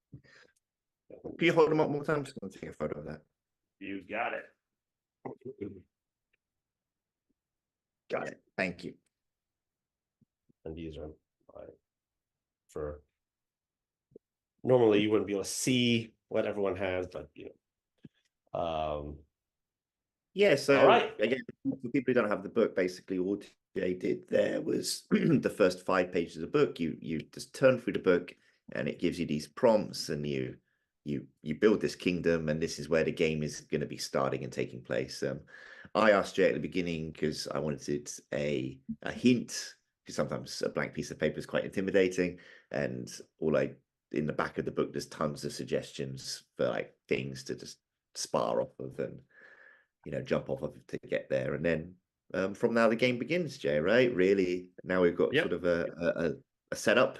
king. Can you hold them up one more time? I'm just going to take a photo of that. You got it. Got it. Thank you. And these are for normally you wouldn't be able to see what everyone has, but Yeah, so all right. again, for people who don't have the book, basically all Jay did there was the first 5 pages of the book. You just turn through the book and it gives you these prompts, and you build this kingdom, and this is where the game is going to be starting and taking place. I asked Jay at the beginning because I wanted a hint, because sometimes a blank piece of paper is quite intimidating, and in the back of the book there's tons of suggestions for like things to just spar off of and jump off of to get there. And then from now the game begins, Jay, right? Really, now we've got Yep. sort of a setup.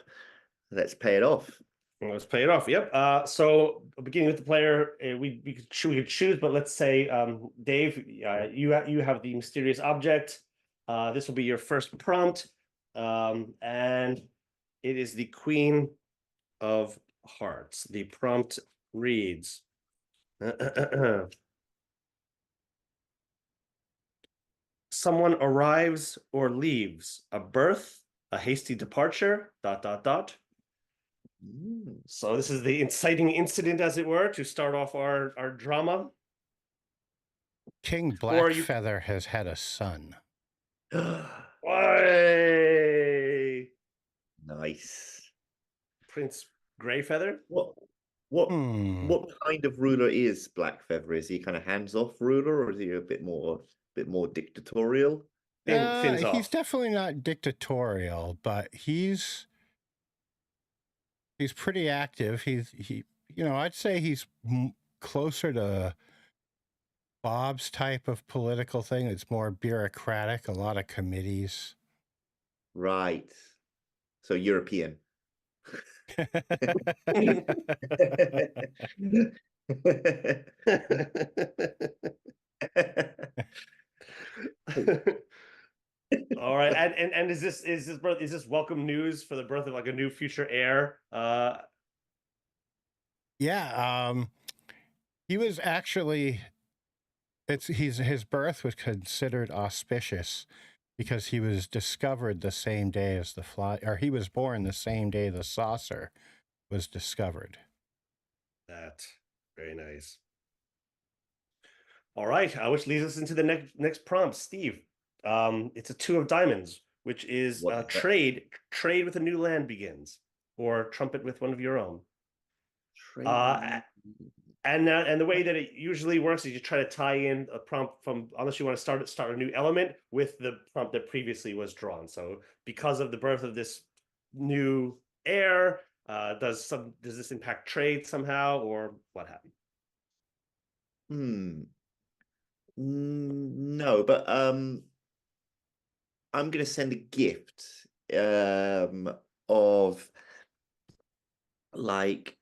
Let's pay it off. Let's play it off. Yep. So beginning with the player, we could choose, but let's say Dave, you have the mysterious object. This will be your first prompt, and it is the Queen of Hearts. The prompt reads. Someone arrives or leaves, a birth, a hasty departure, ... So this is the inciting incident, as it were, to start off our drama. King Blackfeather has had a son. Why? Nice. Prince Greyfeather. What what Hmm. what kind of ruler is Blackfeather? Is he kind of hands-off ruler, or is he a bit more dictatorial? Fins He's off. definitely not dictatorial, but he's pretty active. I'd say he's closer to Bob's type of political thing. It's more bureaucratic, a lot of committees. Right. So European. All right, and is this welcome news for the birth of like a new future heir? Yeah, he was actually his birth was considered auspicious because he was discovered the same day as the fly, or he was born the same day the saucer was discovered. That very nice. All right, which leads us into the next prompt, Steve. It's a 2 of diamonds, which is What is that? trade with a new land begins, or trumpet with one of your own. Trade. And the way that it usually works is you try to tie in a prompt from, unless you want to start a new element with the prompt that previously was drawn. So because of the birth of this new heir, does this impact trade somehow, or what happened? No, but I'm gonna send a gift of like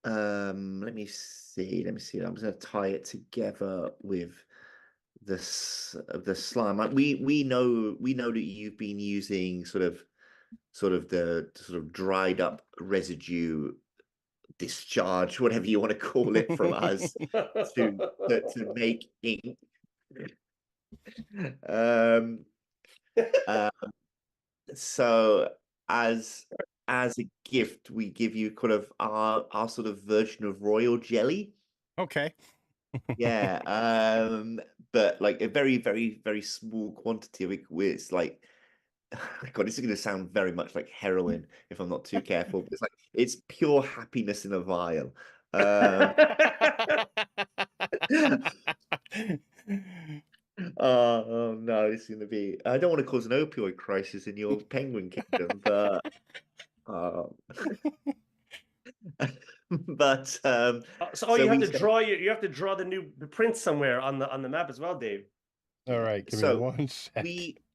let me see. I'm gonna tie it together with the slime. Like we know that you've been using sort of the sort of dried up residue discharge, whatever you want to call it, from us to make ink. Um, so as a gift, we give you kind of our sort of version of royal jelly. Okay. Yeah, but like a very, very, very small quantity of it. It's like, God, this is going to sound very much like heroin if I'm not too careful. But it's pure happiness in a vial. Oh no, this is going to be. I don't want to cause an opioid crisis in your penguin kingdom, but So so you have we to say draw the prince somewhere on the map as well, Dave. All right, give me so one sec.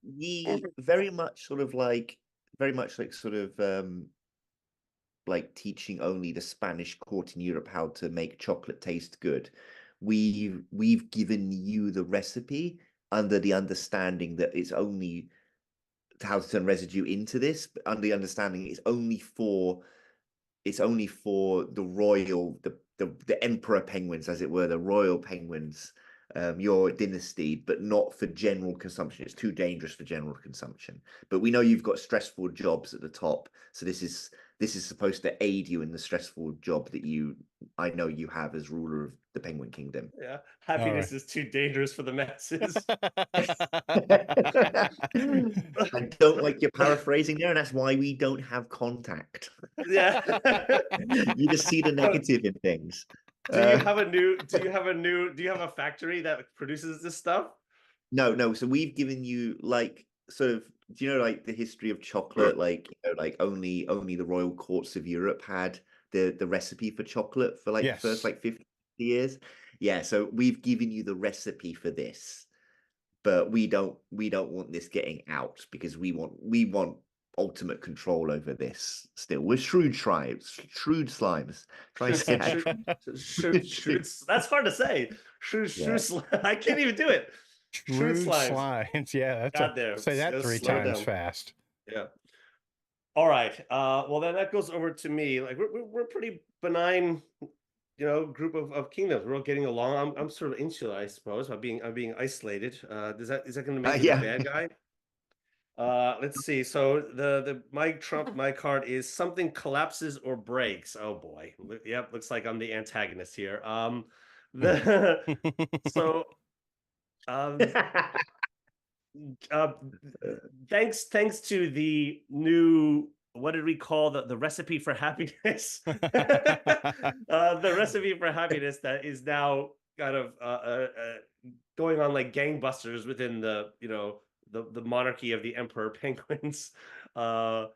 we very much sort of like teaching only the Spanish court in Europe how to make chocolate taste good. We've given you the recipe under the understanding that it's only how to turn residue into this, but under the understanding it's only for the royal, the emperor penguins, as it were, the royal penguins, your dynasty, but not for general consumption. It's too dangerous for general consumption. But we know you've got stressful jobs at the top, so this is supposed to aid you in the stressful job that I know you have as ruler of the Penguin Kingdom. Yeah, happiness is too dangerous for the masses. I don't like your paraphrasing there, and that's why we don't have contact. Yeah. You just see the negative in things. Do you have a factory that produces this stuff? No. So we've given you like sort of, do you know like the history of chocolate? Like, like only the royal courts of Europe had the recipe for chocolate for like the first Yes. like 50 years. Yeah, so we've given you the recipe for this, but we don't want this getting out because we want ultimate control over this still. We're shrewd slimes. Try say that. That's hard to say. Yeah. I can't even do it. Shrewd Shrewd slimes. slimes. Yeah, God damn. say that Let's 3 slow times down. fast. Yeah. All right. Well, then that goes over to me. Like we're pretty benign, group of kingdoms. We're all getting along. I'm sort of insular, I suppose. I'm being isolated. Is that going to make me the Yeah. bad guy? Let's see. So my card is something collapses or breaks. Oh boy. Yep, looks like I'm the antagonist here. The so uh, thanks to the new, what did we call the recipe for happiness? The recipe for happiness that is now kind of going on like gangbusters within the the monarchy of the emperor penguins. Uh,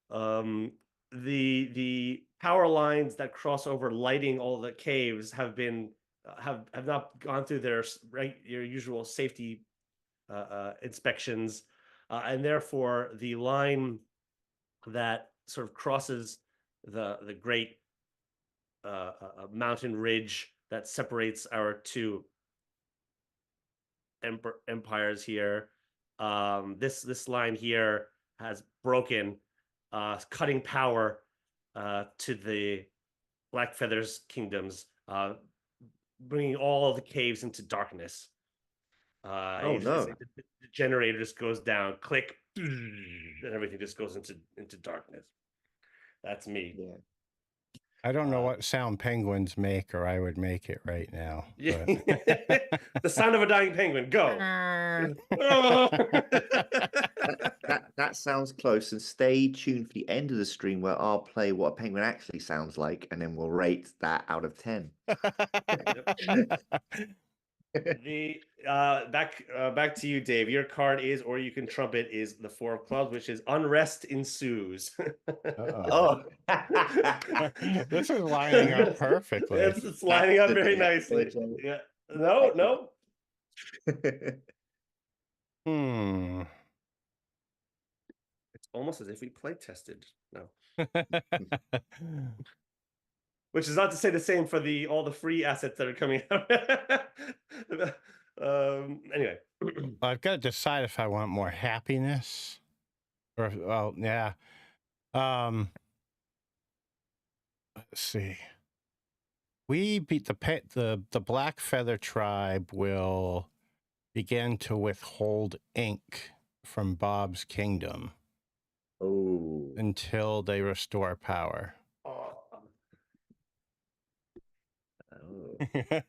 um, the power lines that cross over lighting all the caves have been have not gone through their your usual safety inspections, and therefore the line that sort of crosses the great mountain ridge that separates our two empires here. This line here has broken, cutting power to the Black Feathers kingdoms, bringing all the caves into darkness. Oh no. The generator just goes down, click, and everything just goes into darkness. That's me. Yeah. I don't know what sound penguins make, or I would make it right now. Yeah. But... The sound of a dying penguin. Go. That sounds close, and stay tuned for the end of the stream where I'll play what a penguin actually sounds like, and then we'll rate that out of 10. The back to you, Dave. Your card is, or you can trumpet, is the Four of Clubs, which is unrest ensues. Oh, this is lining up perfectly. It's lining up very nicely. Yeah. No. Hmm. It's almost as if we play tested. No. Which is not to say the same for all the free assets that are coming out. Anyway. I've got to decide if I want more happiness, or well, yeah. Let's see. We beat the Black Feather tribe will begin to withhold ink from Bob's kingdom. Oh. Until they restore power. That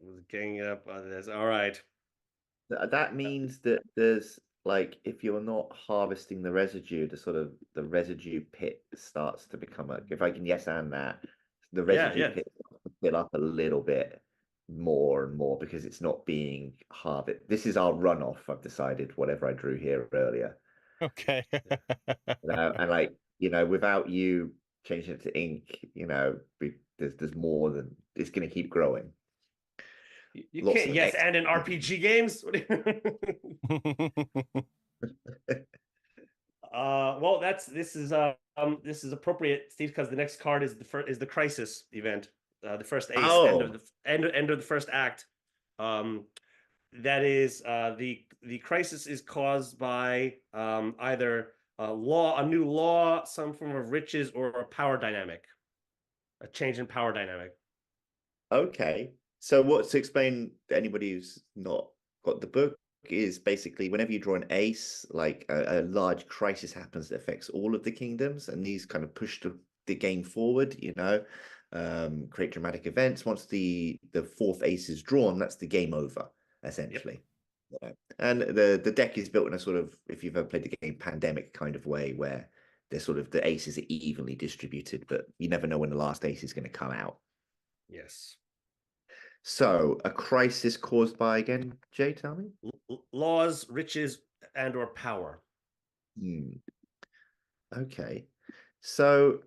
was ganging up on this. All right. That means that there's like, if you're not harvesting the residue, the residue pit starts to become if I can yes and that, the residue pit starts to fill up a little bit more and more because it's not being harvested. This is our runoff, I've decided, whatever I drew here earlier. Okay. And like, without you changing it to ink, there's more than it's going to keep growing. You can't yes and in RPG games. Well, this is appropriate, Steve, because the next card is the crisis event, the first ace, end of the first act. That is the crisis is caused by either a new law, some form of riches, or a power dynamic, a change in power dynamic. Okay. So to explain to anybody who's not got the book is basically whenever you draw an ace, like a large crisis happens that affects all of the kingdoms, and these kind of push the game forward, create dramatic events. Once the fourth ace is drawn, that's the game over, essentially. Yep. And the deck is built in a sort of, if you've ever played the game, Pandemic kind of way, where the aces are evenly distributed, but you never know when the last ace is going to come out. Yes. So, a crisis caused by, again, Jay, tell me? Laws, riches, and or power. Okay. So,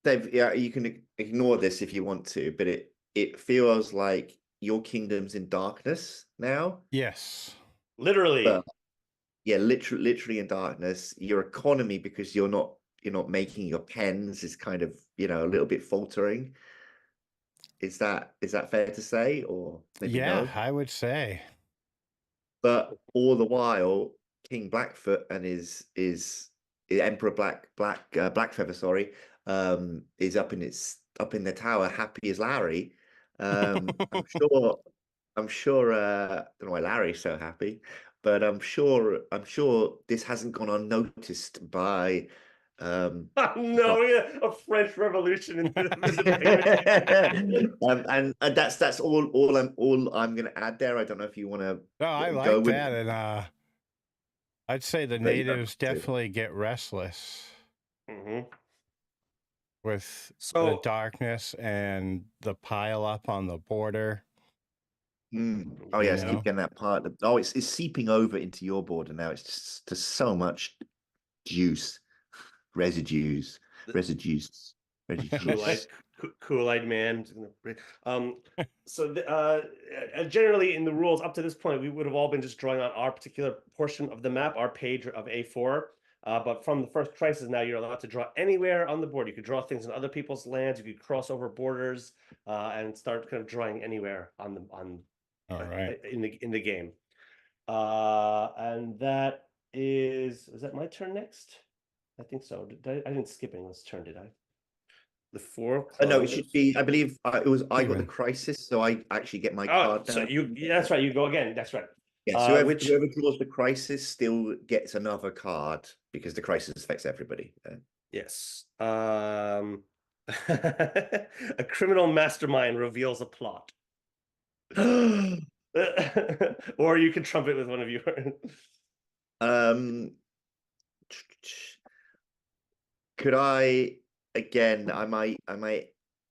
Dave, yeah, you can ignore this if you want to, but it feels like your kingdom's in darkness now. Yes. Literally. But, yeah, literally in darkness. Your economy, because you're not making your pens, is kind of, a little bit faltering. Is that fair to say, or maybe no? I would say. But all the while, King Blackfoot and his Emperor Blackfeather, sorry, is up in the tower, happy as Larry. I'm sure. I don't know why Larry's so happy, but I'm sure this hasn't gone unnoticed by No, yeah, a French Revolution in the and that's all I'm gonna add there. I don't know if you want to No, I go like with that, and I'd say the but you don't natives have to. definitely get restless Mhm. with the So darkness and the pile up on the border. Oh You yes, know? keep getting that part. Oh, it's seeping over into your border now. It's just so much juice, residues, residues, Kool-Aid, residues. Kool-Aid man. So generally in the rules up to this point, we would have all been just drawing on our particular portion of the map, our page of A4. But from the first crisis, now you're allowed to draw anywhere on the board. You could draw things in other people's lands. You could cross over borders and start kind of drawing anywhere All right. in the game. And that is that my turn next? I think so. I didn't skip anyone's turn, did I? The four No, it should be. I believe it was. I got the Even. crisis, so I actually get my Oh, card so now. yeah, that's right. You go again. That's right. Yes, whoever draws the crisis still gets another card because the crisis affects everybody. Yes. A criminal mastermind reveals a plot. Or you can trumpet with one of yours. Could I again? I might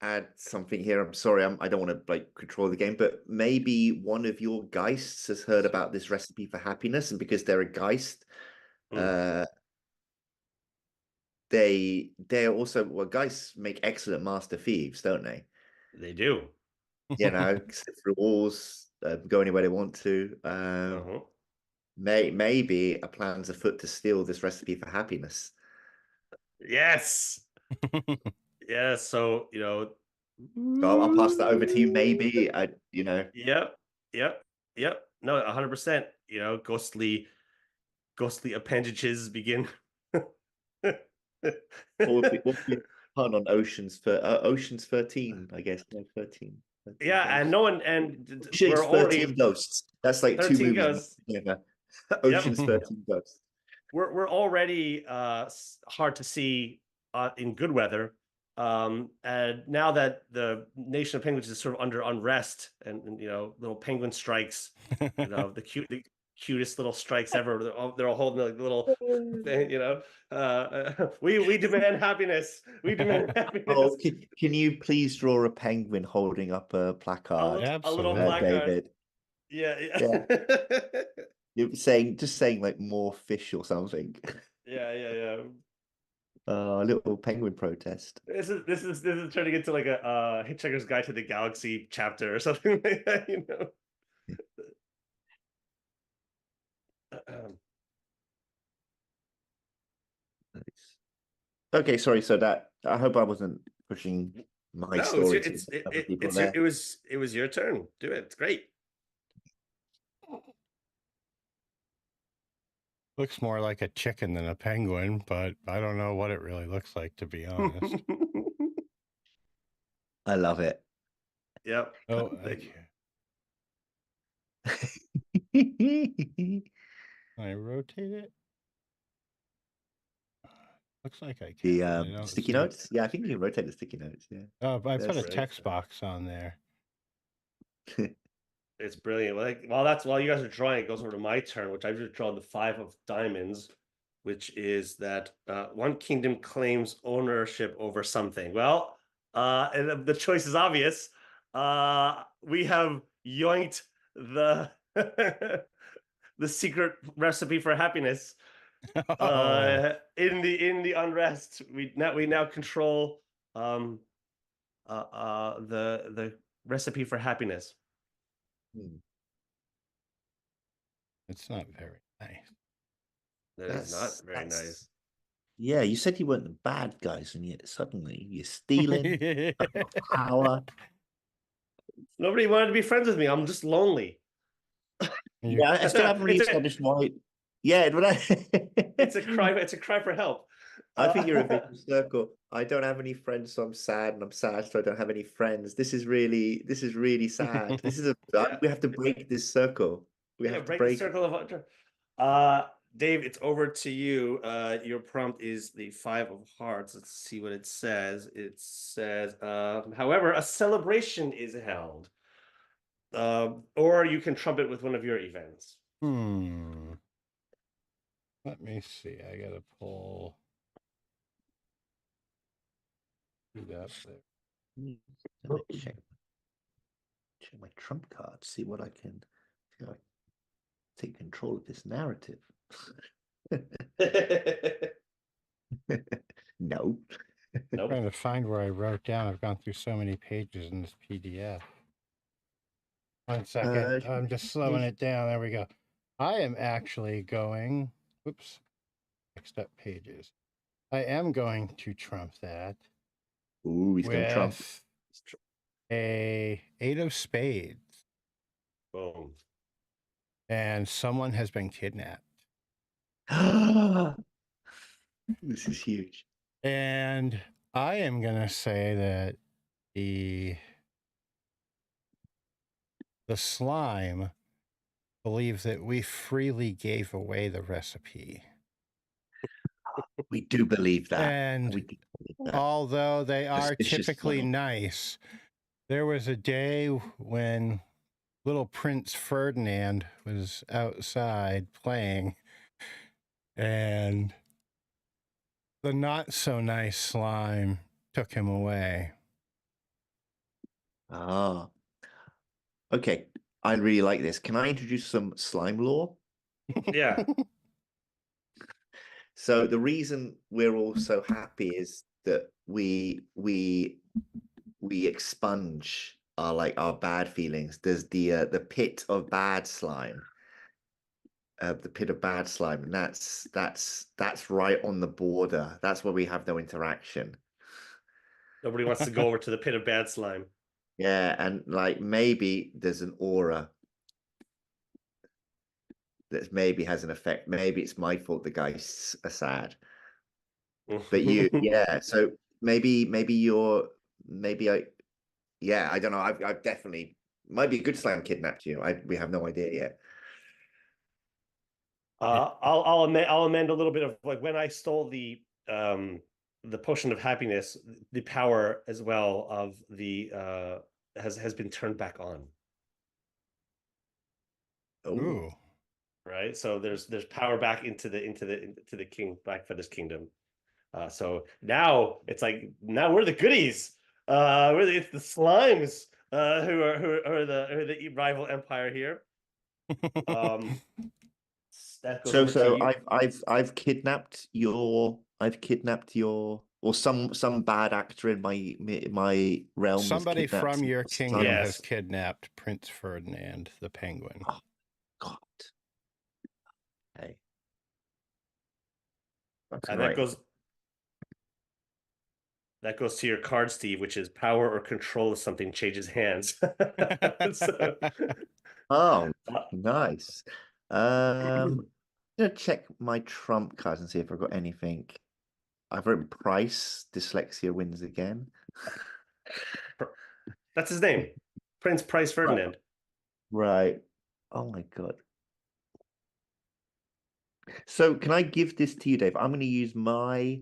add something here. I'm sorry, I don't want to like control the game, but maybe one of your geists has heard about this recipe for happiness, and because they're a geist, they're also well, geists make excellent master thieves, don't they? They do. You know, slip through walls, go anywhere they want to. Maybe a plan's afoot to steal this recipe for happiness. Yes. Yeah. So So I'll pass that over to you. Maybe Yep. No, 100%. Ghostly appendages begin. What's the pun on Ocean's 13, I guess. No, 13. Yeah, and no one, and Ocean's we're 13 already Ghosts. That's like 2 13 movies. ghosts. Yeah. Yep. Ocean's 13 Ghosts. We're already hard to see in good weather. And now that the nation of penguins is sort of under unrest, and little penguin strikes, the cutest little strikes ever. They're all holding like little thing, we demand happiness. We demand happiness. Oh, can you please draw a penguin holding up a placard? A little placard. David. Yeah. You're just saying like more fish or something. Yeah. A little penguin protest. This is turning into like a Hitchhiker's Guide to the Galaxy chapter or something like that, Nice. Okay, sorry. So that I hope I wasn't pushing my story to other people there. It was your turn. Do it. It's great. Looks more like a chicken than a penguin, but I don't know what it really looks like, to be honest. I love it. Yep. Oh, thank you. I rotate it. Looks like I can. The sticky notes? Yeah, I think you can rotate the sticky notes. Yeah. Oh, but I put a text box on there. It's brilliant. While you guys are drawing, it goes over to my turn, which I've just drawn the 5 of diamonds, which is that one kingdom claims ownership over something. Well, and the choice is obvious. We have yoinked the the secret recipe for happiness. In the unrest, we now control the recipe for happiness. It's not very nice. That's not very nice. Yeah, you said you weren't the bad guys, and yet suddenly you're stealing power. Nobody wanted to be friends with me. I'm just lonely. Yeah, I still haven't really established why. Yeah, but it's a cry for help. I think you're a vicious circle. I don't have any friends, so I'm sad, and I'm sad, so I don't have any friends. This is really sad. We have to break this circle. We have to break the circle of Dave, it's over to you. Your prompt is the 5 of hearts. Let's see what it says. It says, however, a celebration is held. Or you can trumpet with one of your events. Let me see. I gotta pull it up there. Check my trump card, see what I can take control of this narrative. No. Nope. Trying to find where I wrote down. I've gone through so many pages in this PDF. 1 second. I'm just slowing it down. There we go. I am actually going. Oops. Next up pages. I am going to trump that. Ooh, he's going to trump. A 8 of spades. Boom. And someone has been kidnapped. This is huge. And I am going to say that the slime believes that we freely gave away the recipe. We do believe that. And we do believe that. Although they are Suspicious typically money. nice, there was a day when little Prince Ferdinand was outside playing, and the not so nice slime took him away. Ah. Okay. I really like this. Can I introduce some slime lore? Yeah. So the reason we're all so happy is that we expunge our bad feelings. There's the pit of bad slime. The pit of bad slime, and that's right on the border. That's where we have no interaction. Nobody wants to go over to the pit of bad slime. Yeah, and like maybe there's an aura that maybe has an effect. Maybe it's my fault the guys are sad. But yeah, so maybe I don't know. I've definitely might be a good slam kidnapped you. We have no idea yet. I'll amend a little bit of like when I stole the potion of happiness, the power as well of the has been turned back on. Ooh. Right. So there's power back into the king, back for this kingdom. So now it's like now we're the goodies. It's the slimes who are the rival empire here. That goes over to you. I've kidnapped your or some bad actor in my realm. Somebody from your kingdom Yes. has kidnapped Prince Ferdinand the penguin. Oh, God. Hey. That's And right. that goes to your card, Steve, which is power or control of something changes hands. Oh, nice. I'm gonna check my trump cards and see if I've got anything. I've written Price. Dyslexia wins again. That's his name, Prince Price Ferdinand. Right. Oh my God. So can I give this to you, Dave? I'm gonna use my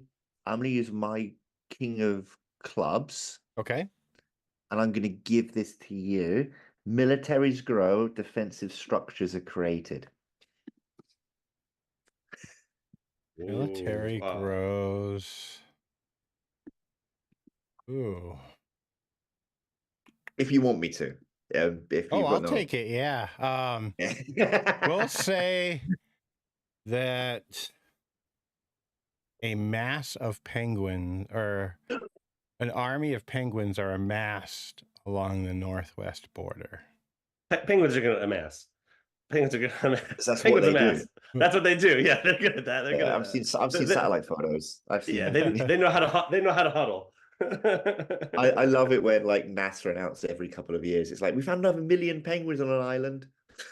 King of Clubs. Okay. And I'm gonna give this to you. Militaries grow, defensive structures are created. Military grows. Ooh. If you want me to. I'll take it. Yeah. We'll say that a mass of penguins or an army of penguins are amassed along the northwest border. Penguins are going to amass. Penguins are going to amass. That's Penguins what they amass. do. That's what they do. Yeah, they're good at that. They're good at I've seen satellite photos. I've seen. Yeah, they know how to huddle. I love it when like NASA announces every couple of years. It's like we found another 1 million penguins on an island.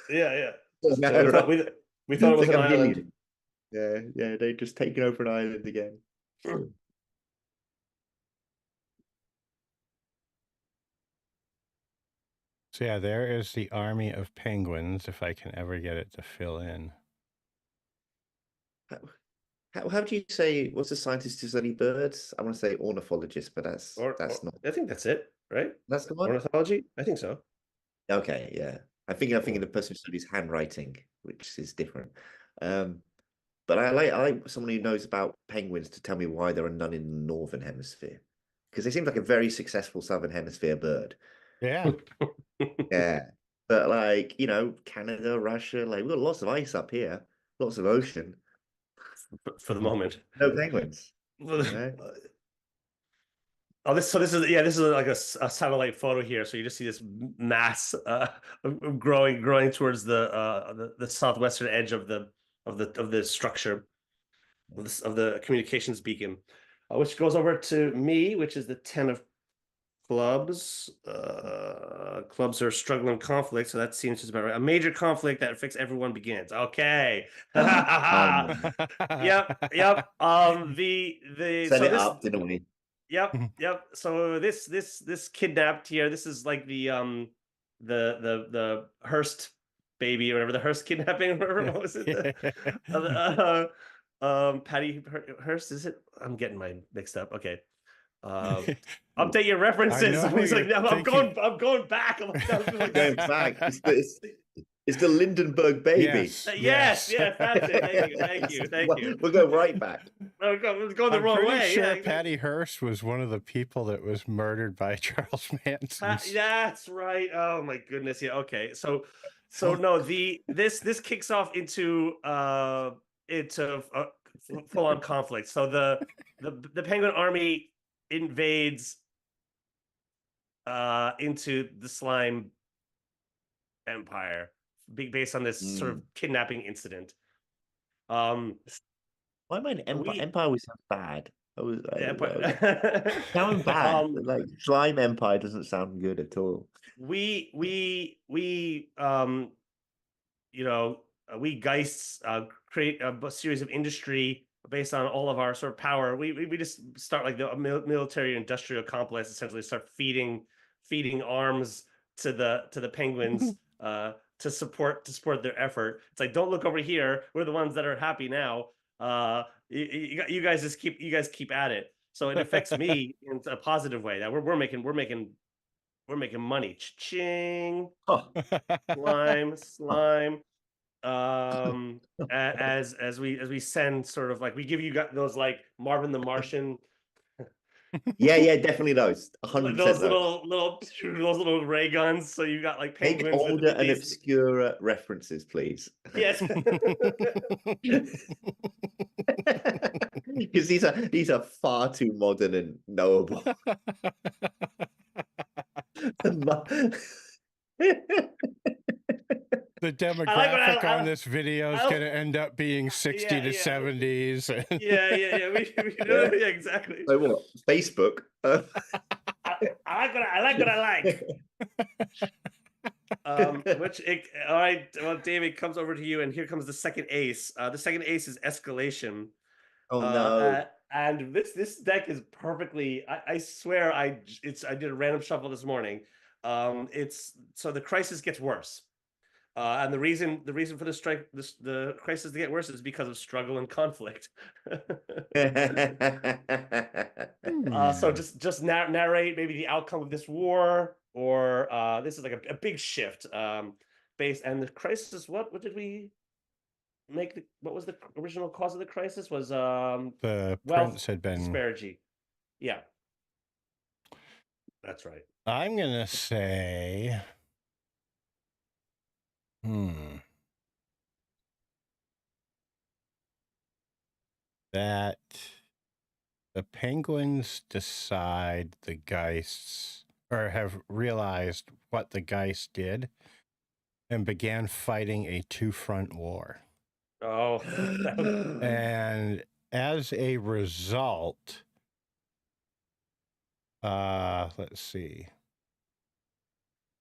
Yeah. So we thought it was like an island. Yeah, they're just taking over an island again. So yeah, there is the army of penguins, if I can ever get it to fill in. How do you say, what's the scientist who study birds? I want to say ornithologist, but that's Or not, I think that's it, right? that's the one? Ornithology? I think so. Okay, yeah. I'm thinking Cool. the person who studies handwriting, which is different. But I like someone who knows about penguins to tell me why there are none in the northern hemisphere. Because they seem like a very successful southern hemisphere bird. Yeah. Yeah. But like, Canada, Russia, like we've got lots of ice up here, lots of ocean. For the moment. No penguins. Right? Oh, this is like a satellite photo here. So you just see this mass growing towards the southwestern edge of the structure of the communications beacon, which goes over to me, which is the 10 of clubs. Clubs are struggling conflict, so that seems just about right. A major conflict that affects everyone begins. Okay. Yep. Set it up, didn't we? Yep. So this kidnapped here. This is like the Hearst baby or whatever, the Hearst kidnapping or whatever. What was it? Patty Hearst, is it? I'm getting mine mixed up. Okay. Update your references. I know He's like, you're no, I'm thinking- going back. I'm like, Going back. It's the Lindenberg baby. Yes, that's it. Thank you. We'll go right back. We're going the I'm wrong pretty way. sure Yeah. Patty Hearst was one of the people that was murdered by Charles Manson. That's right. Oh my goodness. Yeah. Okay. So no, this kicks off into full on conflict. So the Penguin Army invades into the Slime Empire, based on this sort of kidnapping incident. Why mine Empire always sounds bad. Sound bad. Like Slime Empire doesn't sound good at all. We Geists create a series of industry based on all of our sort of power. We just start like the military industrial complex, essentially start feeding arms to the penguins to support their effort. It's like, don't look over here. We're the ones that are happy now. You guys keep at it. So it affects me in a positive way that we're making money. Ching. Slime. As we send sort of like, we give you those like Marvin the Martian. Yeah, definitely those. 100% those little ray guns. So you got like Make penguins older with and these... obscure references, please. Yes. Because these are far too modern and knowable. The demographic on this video is going to end up being 60 to 70s. Yeah, exactly. So what? Facebook. I like what I like. All right. Well, David, comes over to you, and here comes the second ace. The second ace is escalation. Oh no! And this deck is perfectly. I swear, I did a random shuffle this morning. It's so the crisis gets worse. And the reason for the crisis to get worse is because of struggle and conflict. So just narrate maybe the outcome of this war, or this is like a big shift. Based, and the crisis. What did we make? What was the original cause of the crisis? Was the wealth prince had been disparity. Yeah, that's right. I'm gonna say. That the penguins decide the Geists, or have realized what the Geists did, and began fighting a two-front war. Oh. And as a result, let's see.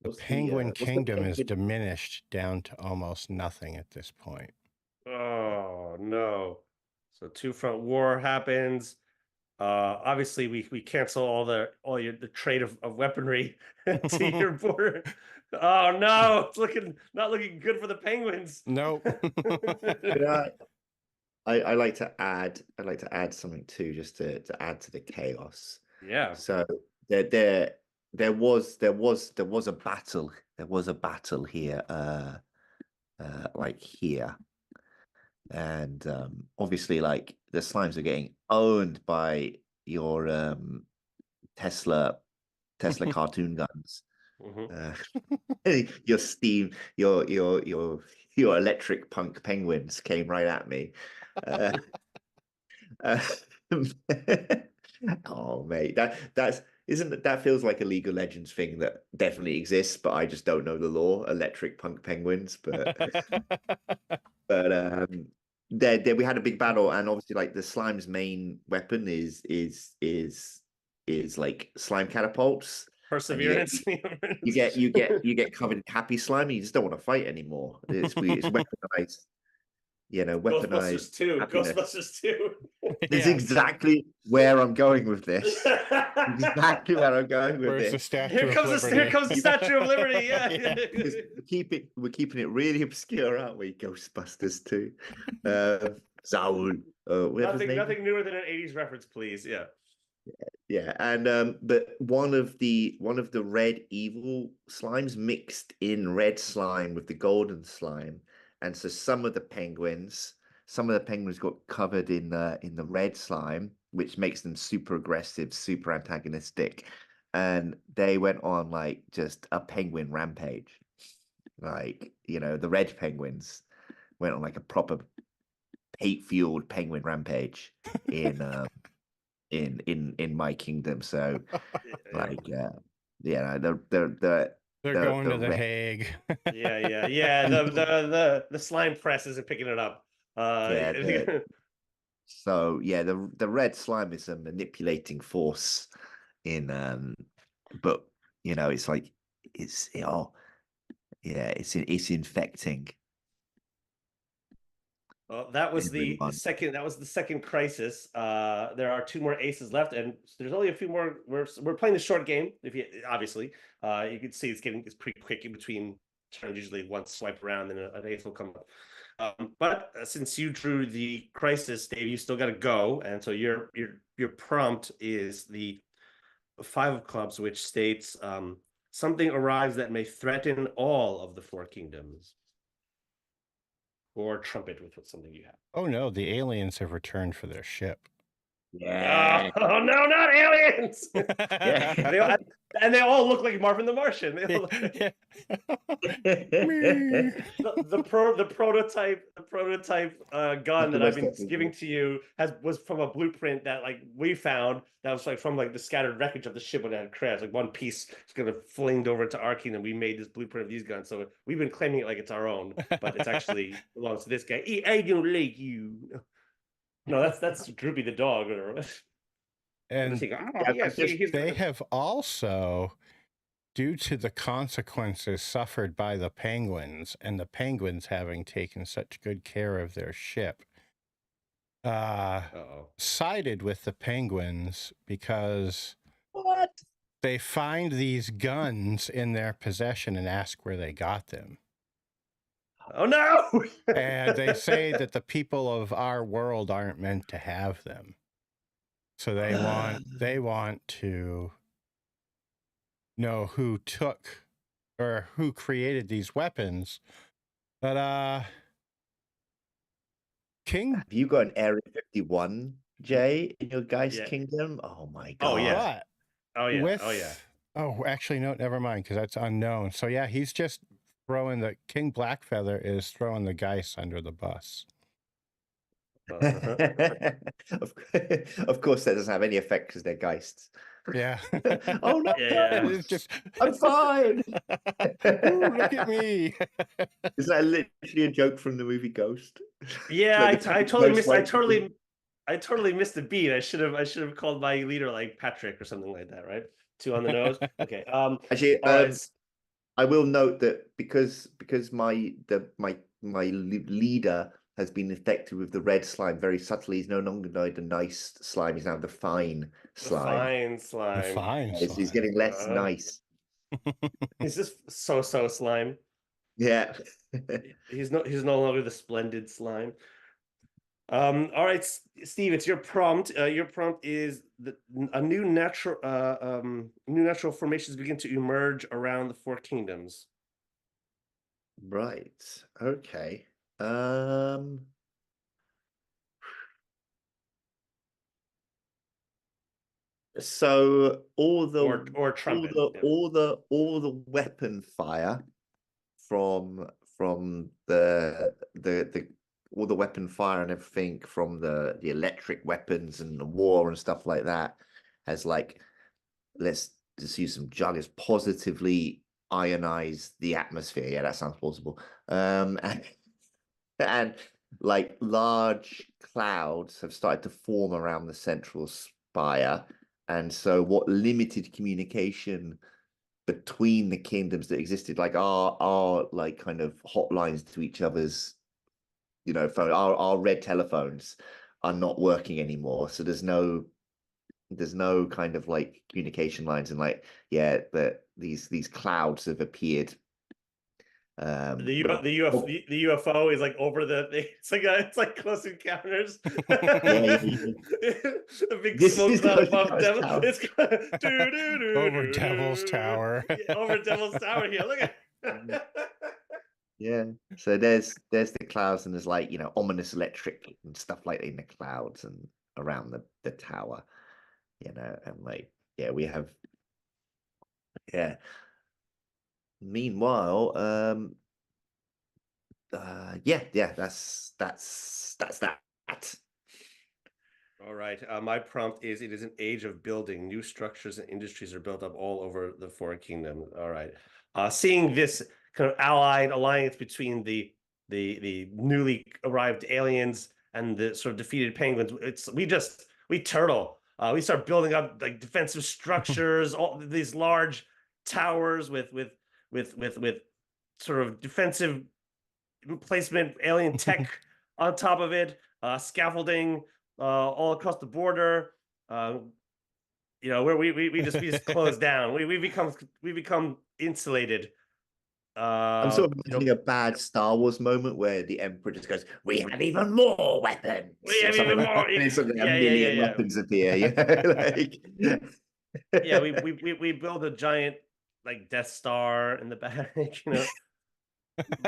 The Penguin Kingdom is diminished down to almost nothing at this point. Oh no! So two-front war happens. Obviously, we cancel all the trade of weaponry to your border. Oh no! It's not looking good for the Penguins. Nope. I like to add something too, just to add to the chaos. Yeah. So there was a battle. There was a battle here, like here. And obviously, like the slimes are getting owned by your Tesla cartoon guns. Mhm. Your steam, your electric punk penguins came right at me. Uh, uh, oh mate, that's isn't that feels like a League of Legends thing that definitely exists, but I just don't know the law. Electric punk penguins, but but there we had a big battle, and obviously like the slime's main weapon is like slime catapults, and Perseverance. you get covered in happy slime, and you just don't want to fight anymore. It's weaponized, weaponized Ghostbusters 2. happiness. Ghostbusters 2. That's Yes. exactly where I'm going with this. Exactly where I'm going with Where's the this. Statue Here of comes Liberty? here comes the Statue of Liberty. Yeah. Yeah. Because we're keeping it really obscure, aren't we? Ghostbusters too. Saul, whatever his name. Nothing newer than an 80s reference, please. Yeah. Yeah, and but one of the red evil slimes mixed in red slime with the golden slime, and so some of the penguins got covered in the red slime, which makes them super aggressive, super antagonistic, and they went on like just a penguin rampage. Like, the red penguins went on like a proper hate-fueled penguin rampage in in my kingdom. So like yeah, They're going to the red, Hague. Yeah. The slime press isn't picking it up. yeah, so yeah, the red slime is a manipulating force in but it's like it's infecting Well, that was the everyone. second. That was the second crisis. There are two more aces left, and there's only a few more. We're playing the short game. If you obviously, you can see it's pretty quick in between turns. Usually, one swipe around, and an ace will come up. But since you drew the crisis, Dave, you still got to go, and so your prompt is the 5 of clubs, which states something arrives that may threaten all of the 4 kingdoms, or trumpet with something you have. Oh no, the aliens have returned for their ship. Yeah. Oh no, not aliens! Yeah. They all look like Marvin the Martian. They all look like... Yeah. the prototype gun that I've been giving to you was from a blueprint that like we found that was like from like the scattered wreckage of the ship when it had crashed. Like one piece is gonna flinged over to our kingdom. We made this blueprint of these guns, so we've been claiming it like it's our own, but it's actually belongs to this guy. I don't like you. No, that's Droopy the dog. And yes, they have also, due to the consequences suffered by the penguins and the penguins having taken such good care of their ship, sided with the penguins because What? they find these guns in their possession and ask where they got them. Oh no! And they say that the people of our world aren't meant to have them. So they want to know who took or who created these weapons. But King, Have you got an Area 51, Jay, in your guy's Yeah. kingdom? Oh my Oh, god. yeah. but Oh yeah. with, Oh yeah. oh, actually, no, never mind, because that's unknown. So yeah, he's just throwing the King Blackfeather is throwing the Geist under the bus. Of course, that doesn't have any effect because they're Geists. Yeah. Oh no, Yeah. It's just I'm fine. Ooh, look at me. Is that literally a joke from the movie Ghost? Yeah, Like I totally missed. Ghost I totally missed the beat. I should have called my leader like Patrick or something like that, right? 2 on the nose. Okay. Actually, All right. I will note that because my leader has been infected with the red slime very subtly. He's no longer the nice slime. He's now the fine slime. Fine slime. Fine He's slime. getting less nice. He's just so slime. Yeah. He's no longer the splendid slime. All right, Steve, it's your prompt. Your prompt is a new natural formations begin to emerge around the Four Kingdoms. Right. Okay. Um. So Or trumpet. Yeah. all the weapon fire from the all the weapon fire and everything from the electric weapons and the war and stuff like that has like, let's just use some jargon, positively ionize the atmosphere. Yeah, that sounds plausible. And like large clouds have started to form around the central spire. And so what limited communication between the kingdoms that existed, like our like kind of hotlines to each other's, phone, our red telephones are not working anymore. So there's no kind of like communication lines, and like, yeah, that these clouds have appeared. The But the UFO is like over the thing. It's like Close Encounters. yeah, yeah. A big This smoke is cloud Close above Encounters Devil. Tower. It's Over Devil's Tower. over Devil's Tower here. Look at. Yeah. So there's the clouds, and there's like, ominous electric and stuff like that in the clouds and around the tower, and like, yeah, we have, yeah. Meanwhile, yeah, that's that. All right. My prompt is: it is an age of building. New structures and industries are built up all over the Four Kingdoms. All right. Seeing this kind of allied alliance between the newly arrived aliens and the sort of defeated penguins, we turtle. We start building up like defensive structures, all these large towers with sort of defensive placement, alien tech on top of it, scaffolding all across the border. Where we just close down. We become insulated. I'm sort of You know, imagining a bad Star Wars moment where the Emperor just goes, "We have even more weapons," we or have something even like that, more. and it's like a Yeah, yeah, yeah, million yeah. weapons appear. Like Yeah, we build a giant like Death Star in the back,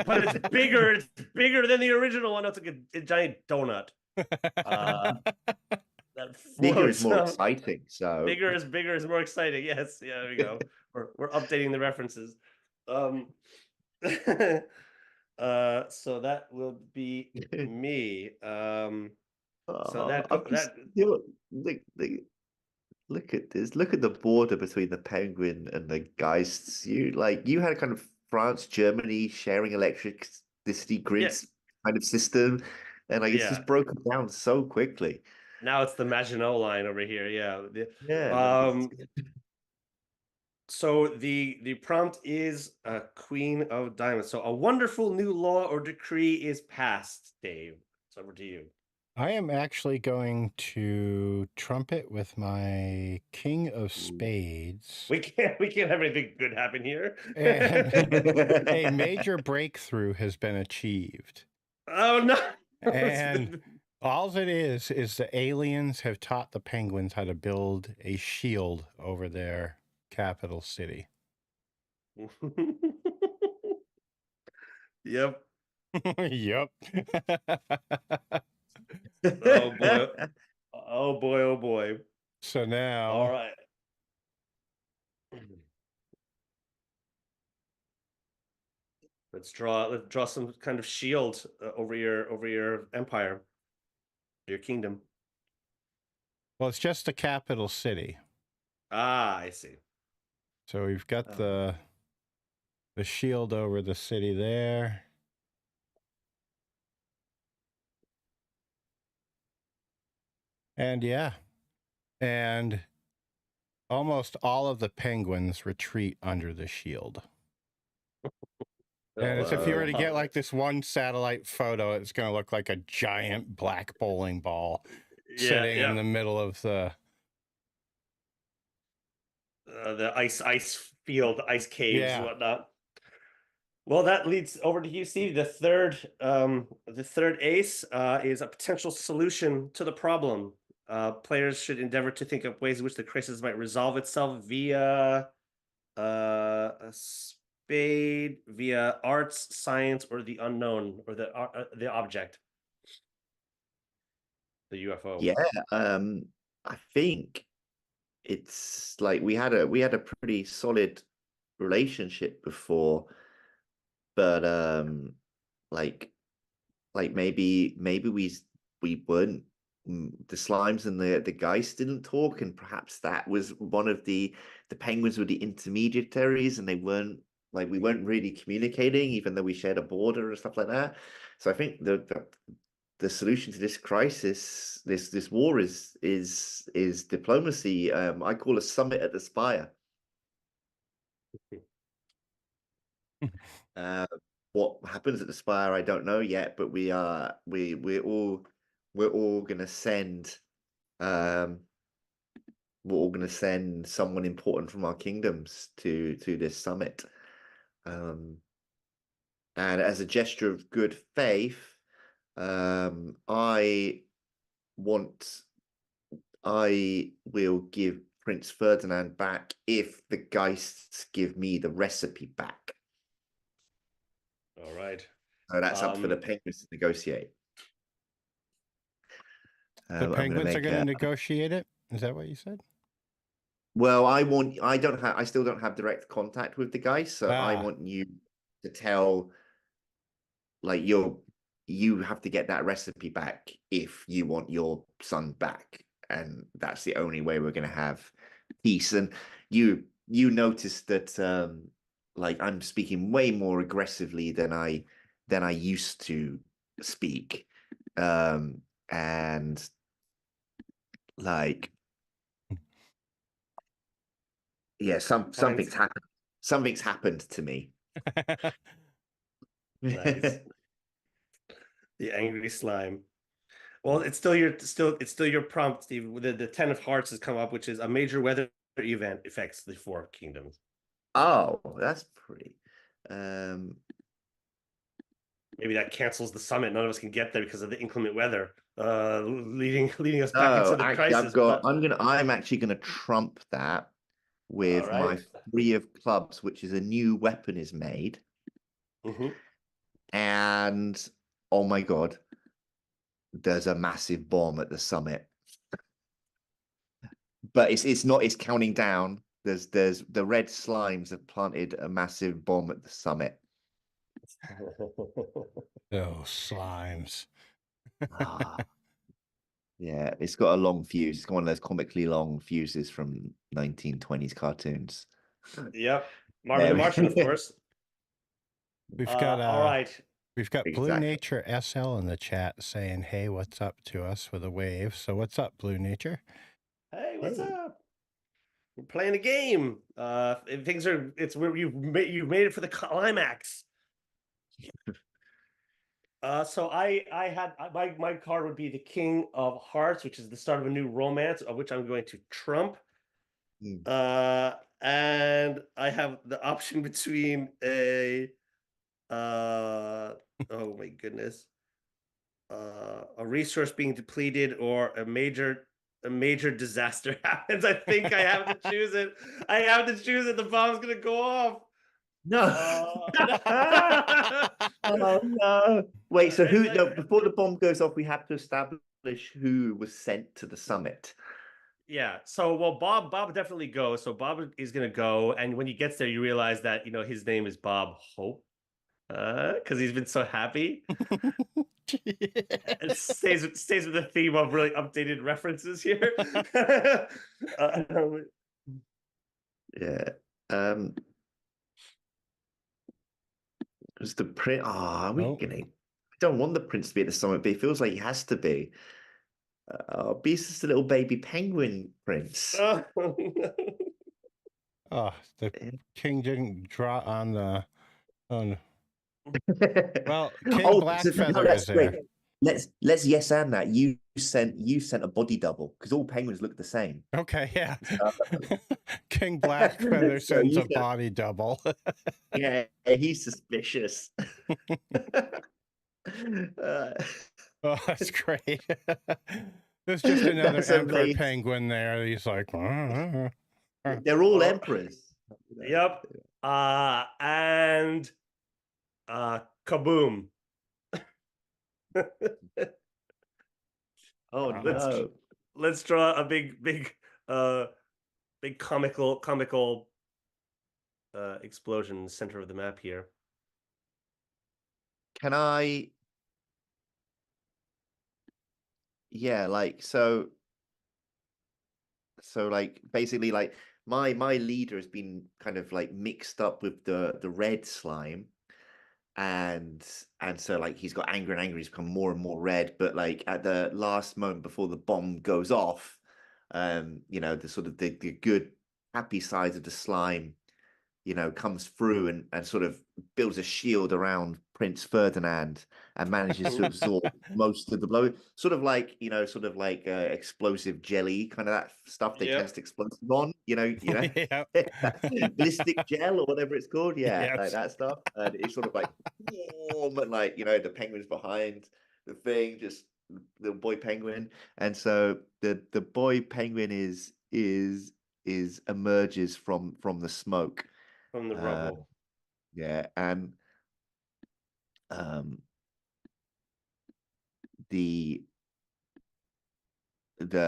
but it's bigger. It's bigger than the original one. It's like a giant donut. Uh, that bigger is floats more up. exciting. So Bigger is more exciting. Yes, yeah, there we go. We're updating the references. Um, so that will be me. So that I'm just, that look at this. Look at the border between the penguin and the Geists. You had a kind of France Germany sharing electricity yeah, grids kind of system, and like it's yeah. just broken down so quickly. Now it's the Maginot Line over here. Yeah. Yeah, So the prompt is a Queen of Diamonds. So a wonderful new law or decree is passed, Dave. It's over to you. I am actually going to trumpet with my King of Spades. We can't have anything good happen here. And a major breakthrough has been achieved. Oh no. And all it is the aliens have taught the penguins how to build a shield over their capital city. Yep. Yep. Oh boy. Oh boy. Oh boy. So now, All right. Let's draw some kind of shield over your empire, your kingdom. well, it's just the capital city. Ah, I see. So we've got the shield over the city there. And yeah, and almost all of the penguins retreat under the shield. And as if you were to get like this one satellite photo, it's going to look like a giant black bowling ball sitting in the middle of the ice field, ice caves, and whatnot. Well, that leads over to you, Steve. The third ace is a potential solution to the problem. Players should endeavor to think of ways in which the crisis might resolve itself via a spade, via arts, science, or the unknown, or the object, the UFO. Yeah, I think it's like we had a pretty solid relationship before, but like maybe we weren't the slimes and the Geist didn't talk, and perhaps that was one of the penguins were the intermediaries, and they weren't like we weren't really communicating, even though we shared a border and stuff like that. So I think the solution to this crisis, this war, is diplomacy. I call a summit at the Spire. Uh, what happens at the Spire, I don't know yet, but we're all gonna send someone important from our kingdoms to this summit. And as a gesture of good faith, I will give Prince Ferdinand back if the Geists give me the recipe back. All right. So that's up for the penguins to negotiate. The penguins are going to negotiate it? Is that what you said? Well, I still don't have direct contact with the Geists, so I want you to tell, like, you have to get that recipe back if you want your son back, and that's the only way we're going to have peace. And you noticed that like I'm speaking way more aggressively than I used to speak, and like yeah, something's happened to me. Nice. The angry slime. Well, it's still your prompt, Steve. The 10 of Hearts has come up, which is a major weather event affects the four kingdoms. Oh, that's pretty. Maybe that cancels the summit. None of us can get there because of the inclement weather, leading us back into the crisis. I'm actually gonna trump that with my 3 of clubs, which is a new weapon is made. And oh my god, there's a massive bomb at the summit. But it's counting down. There's the red slimes have planted a massive bomb at the summit. Oh, slimes. Yeah, it's got a long fuse. It's got one of those comically long fuses from 1920s cartoons. Yep. Marvin the Martian, of course. We've got all right. We've got Blue Nature SL in the chat saying, "Hey, what's up?" to us with a wave. So what's up, Blue Nature? Hey, what's up? We're playing a game. It's where you've made it for the climax. So I had my card would be the King of Hearts, which is the start of a new romance, of which I'm going to trump. And I have the option between a oh my goodness, a resource being depleted or a major disaster happens. I think I have to choose it. I have to choose it. The bomb's gonna go off. No. Oh no. Wait, so who before the bomb goes off, we have to establish who was sent to the summit. Yeah. So well, Bob definitely goes. So Bob is gonna go, and when he gets there, you realize that his name is Bob Hope. Because he's been so happy. It stays with the theme of really updated references here. Yeah. Because the prince. I don't want the prince to be at the summit, but it feels like he has to be. Beast is a little baby penguin prince. Oh, the king didn't draw on the. Well, King Blackfeather is there. let's yes and that. You sent a body double because all penguins look the same. Okay, yeah. So, King Blackfeather so sends you a said, body double. yeah, he's suspicious. Oh, that's great. There's just another That's emperor amazing. penguin there. He's like, They're all emperors. Yep. And kaboom. Oh no. Let's draw a big comical explosion in the center of the map here. Can I? Yeah, like so like basically like my leader has been kind of like mixed up with the red slime, and so like he's got angry and angry, he's become more and more red, but like at the last moment before the bomb goes off, you know, the sort of the good happy side of the slime, you know, comes through and sort of builds a shield around Prince Ferdinand and manages to absorb most of the blow. Sort of like, you know, sort of like explosive jelly, kind of that stuff they Yep. test explosive on, yeah. ballistic gel or whatever it's called. Yeah, like Yes. that stuff. And it's sort of like warm and like, you know, the penguin's behind the thing, just the boy penguin. And so the boy penguin is emerges from the smoke. From the uh, rubble. yeah, and um, the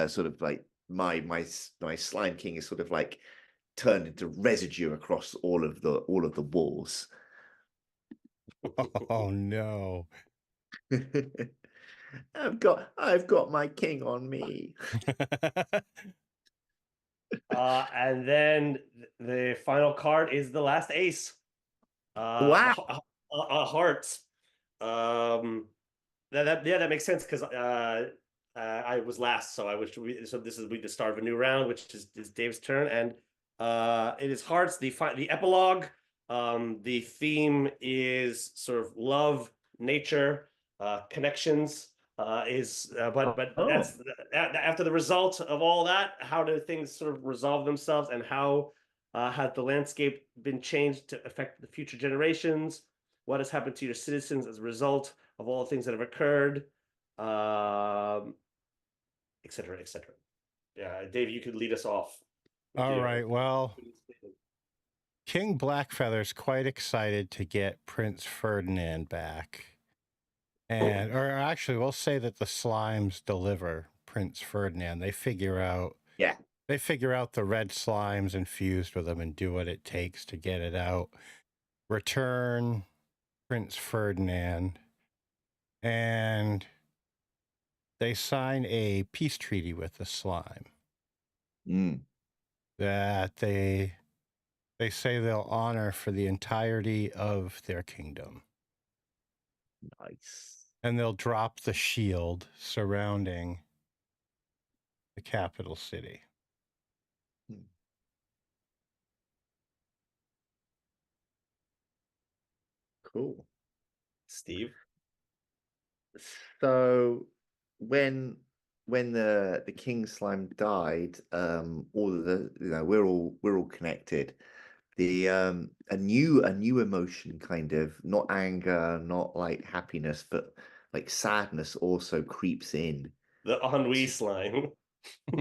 sort of like my slime king is sort of like turned into residue across all of the walls. Oh no. I've got my king on me. And then the final card is the last ace. Wow. Hearts. That makes sense because I was last, so so this will be the start of a new round, which is Dave's turn, and it is hearts. The epilogue. The theme is sort of love, nature, connections. But Oh, that's after the result of all that. How do things sort of resolve themselves, and how has the landscape been changed to affect the future generations? What has happened to your citizens as a result of all the things that have occurred, et cetera, et cetera. Yeah, Dave, you could lead us off. All right. Well, King Blackfeather's quite excited to get Prince Ferdinand back. And, or actually, we'll say that the slimes deliver Prince Ferdinand. They figure out yeah. the red slimes infused with them and do what it takes to get it out. Return Prince Ferdinand. And they sign a peace treaty with the slime that they say they'll honor for the entirety of their kingdom. Nice. And they'll drop the shield surrounding the capital city. Cool. Steve. So when the king slime died, all of the, you know, we're all connected. The a new emotion, kind of, not anger, not like happiness, but like sadness also creeps in. The ennui slime.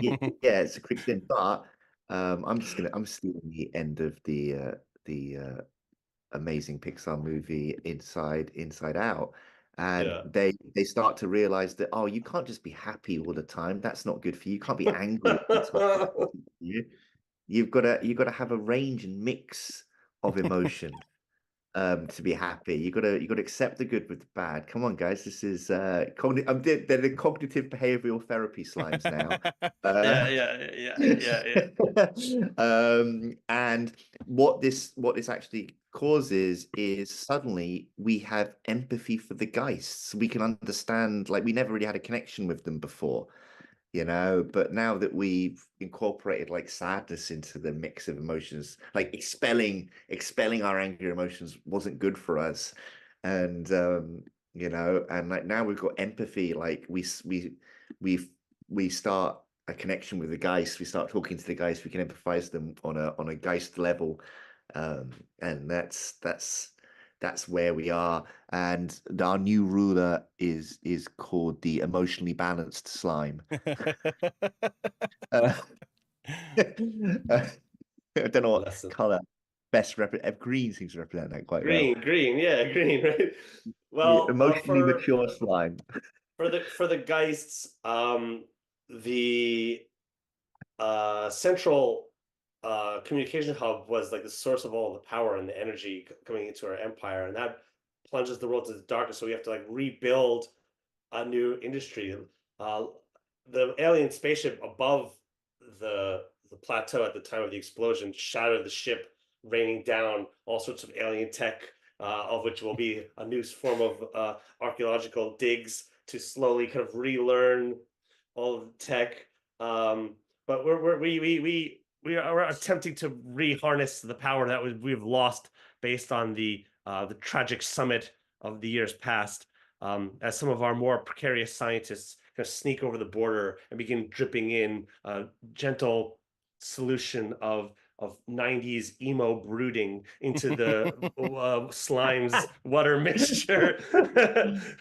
Yeah, it's a creeps in. But I'm stealing the end of the amazing Pixar movie Inside Out. And Yeah. they start to realize that, oh, you can't just be happy all the time. That's not good for you. You can't be angry all the time. That's not good for you. You've got to have a range and mix of emotion to be happy. You got to accept the good with the bad. Come on, guys. This is they're the cognitive behavioral therapy slimes now. Yeah. And what this actually causes is suddenly we have empathy for the Geists. We can understand, like, we never really had a connection with them before, you know, but now that we've incorporated like sadness into the mix of emotions, like expelling our angry emotions wasn't good for us. And you know, and like now we've got empathy. Like we start a connection with the Geist. We start talking to the Geist. We can empathize them on a Geist level, and that's where we are. And our new ruler is called the emotionally balanced slime. Uh, I don't know what Lesson. color best represent. Green seems to represent that quite well. Green, yeah, green, right? The Well, emotionally mature slime. for the Geists, the central communication hub was like the source of all the power and the energy coming into our empire, and that plunges the world to the darkness. So we have to like rebuild a new industry. Uh, the alien spaceship above the plateau at the time of the explosion shattered the ship, raining down all sorts of alien tech, of which will be a new form of archaeological digs to slowly kind of relearn all of the tech. But we're attempting to reharness the power that we've lost based on the tragic summit of the years past. As some of our more precarious scientists kind of sneak over the border and begin dripping in a gentle solution of 90s emo brooding into the slime's water mixture.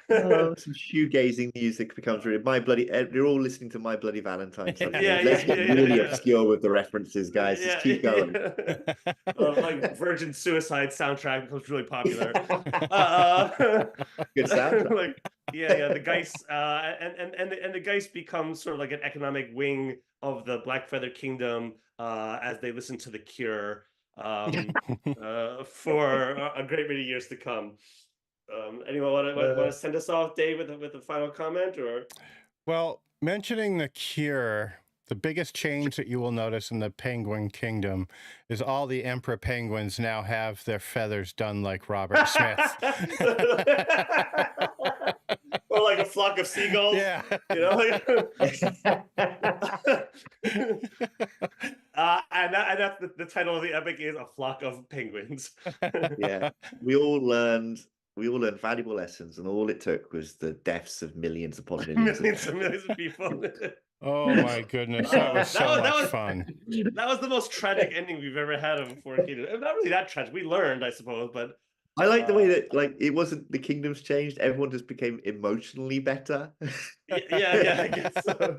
Oh, some shoegazing music becomes really my bloody. You're all listening to My Bloody Valentine suddenly. Yeah, Let's yeah, get yeah, really yeah. obscure with the references, guys. Just keep going. Like Virgin Suicide soundtrack becomes really popular. Uh, Good soundtrack. like yeah, the Geist and the Geist becomes sort of like an economic wing of the Black Feather Kingdom as they listen to The Cure for a great many years to come. Anyone want to send us off, Dave, with a final comment or? Well, mentioning the Cure, the biggest change that you will notice in the Penguin Kingdom is all the emperor penguins now have their feathers done like Robert Smith. Or like a flock of seagulls. Yeah. You know, and that's the title of the epic is A Flock of Penguins. Yeah, we all learned valuable lessons, and all it took was the deaths of millions upon millions. Millions and millions of people. Oh my goodness, that was so much fun. That was the most tragic ending we've ever had of Four Kingdoms. Not really that tragic. We learned, I suppose, but I like the way that like it wasn't the kingdoms changed, everyone just became emotionally better. yeah, I guess so.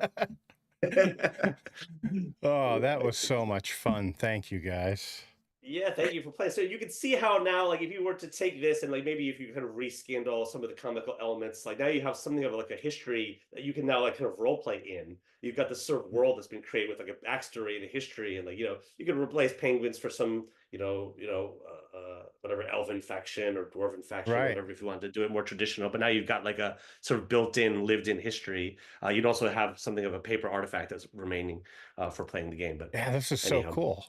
Oh, that was so much fun. Thank you, guys. Yeah, thank you for playing. So you can see how now, like, if you were to take this and like maybe if you kind of reskinned all some of the comical elements, like now you have something of like a history that you can now like kind of role play in. You've got this sort of world that's been created with like a backstory and a history, and like you could replace penguins for some whatever elven faction or dwarven faction, Right. whatever, if you wanted to do it more traditional. But now you've got like a sort of built-in, lived-in history. You'd also have something of a paper artifact that's remaining for playing the game. But yeah, this is so cool.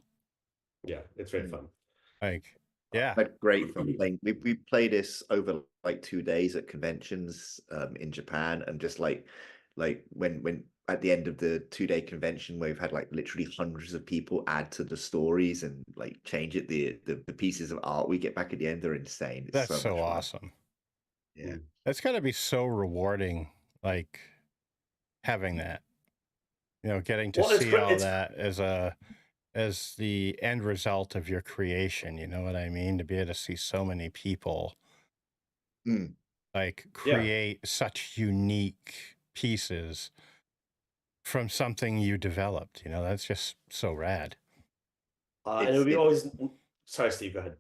Yeah, it's very fun. Like, yeah, but great fun playing. We play this over like 2 days at conventions in Japan, and just like when at the end of the 2-day convention where we've had like literally hundreds of people add to the stories and like change it, the pieces of art we get back at the end are insane. It's that's so much fun. awesome. Yeah, That's got to be so rewarding, like having that, getting to see all that as the end result of your creation. You know what I mean? To be able to see so many people like create such unique pieces from something you developed. That's just so rad. And it would be always. Sorry, Steve. Go ahead.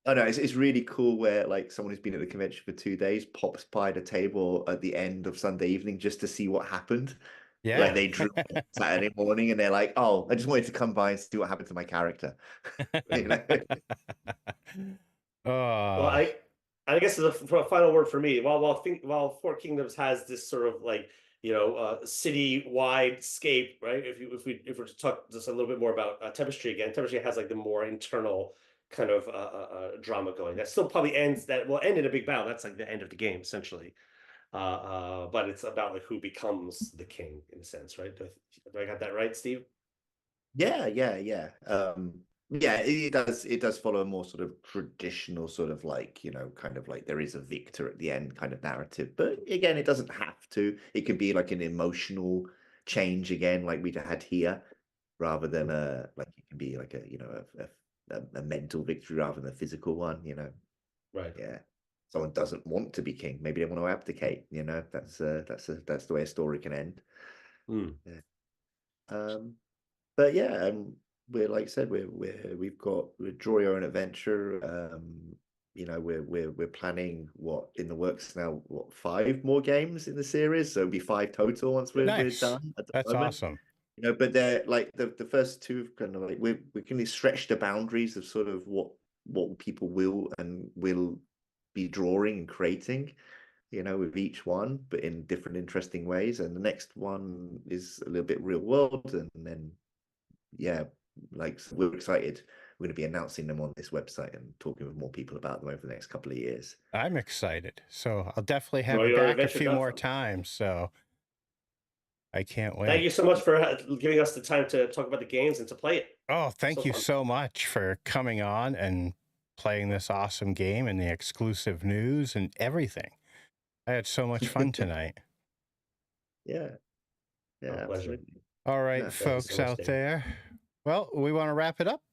Oh no, it's really cool where like someone who's been at the convention for 2 days pops by the table at the end of Sunday evening just to see what happened. Yeah. Like they drew Saturday morning and they're like, "Oh, I just wanted to come by and see what happened to my character." Well, I guess for a final word for me, while Four Kingdoms has this sort of like city-wide scape, right? If we're to talk just a little bit more about Tapestry again, Tapestry has like the more internal kind of drama going. That still probably will end in a big battle. That's like the end of the game essentially. But it's about like who becomes the king in a sense, right? Do I got that right, Steve? Yeah. Yeah, it does follow a more sort of traditional sort of like, you know, kind of like there is a victor at the end kind of narrative. But again, it doesn't have to. It could be like an emotional change again, like we had here, rather than a like it can be like a, you know, a mental victory rather than a physical one, you know. Right. Yeah. Someone doesn't want to be king. Maybe they want to abdicate, you know. That's the way a story can end. Hmm. Yeah. But yeah, we're like I said, we're draw your own adventure. You know, we're planning what in the works now, what 5 more games in the series, so it'll be 5 total once we're Nice. done at the That's moment. awesome. You know, but they're like the first 2 kind of like we can stretch the boundaries of sort of what people will and will be drawing and creating, you know, with each one, but in different interesting ways. And the next one is a little bit real world, and then yeah, like so we're excited. We're going to be announcing them on this website and talking with more people about them over the next couple of years. I'm excited. So I'll definitely have Draw you your own back a few more adventure.com. times. So I can't Thank wait. you so much for giving us the time to talk about the games and to play it. Oh, So thank you fun. so much for coming on and playing this awesome game and the exclusive news and everything. I had so much fun tonight. Yeah, yeah, Our pleasure. absolutely. All right, Yeah. Thank you so folks much, out David. there. Well, we want to wrap it up.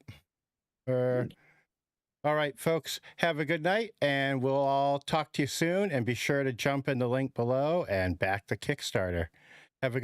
Or all right, folks, have a good night, and we'll all talk to you soon. And be sure to jump in the link below and back the Kickstarter. Have a good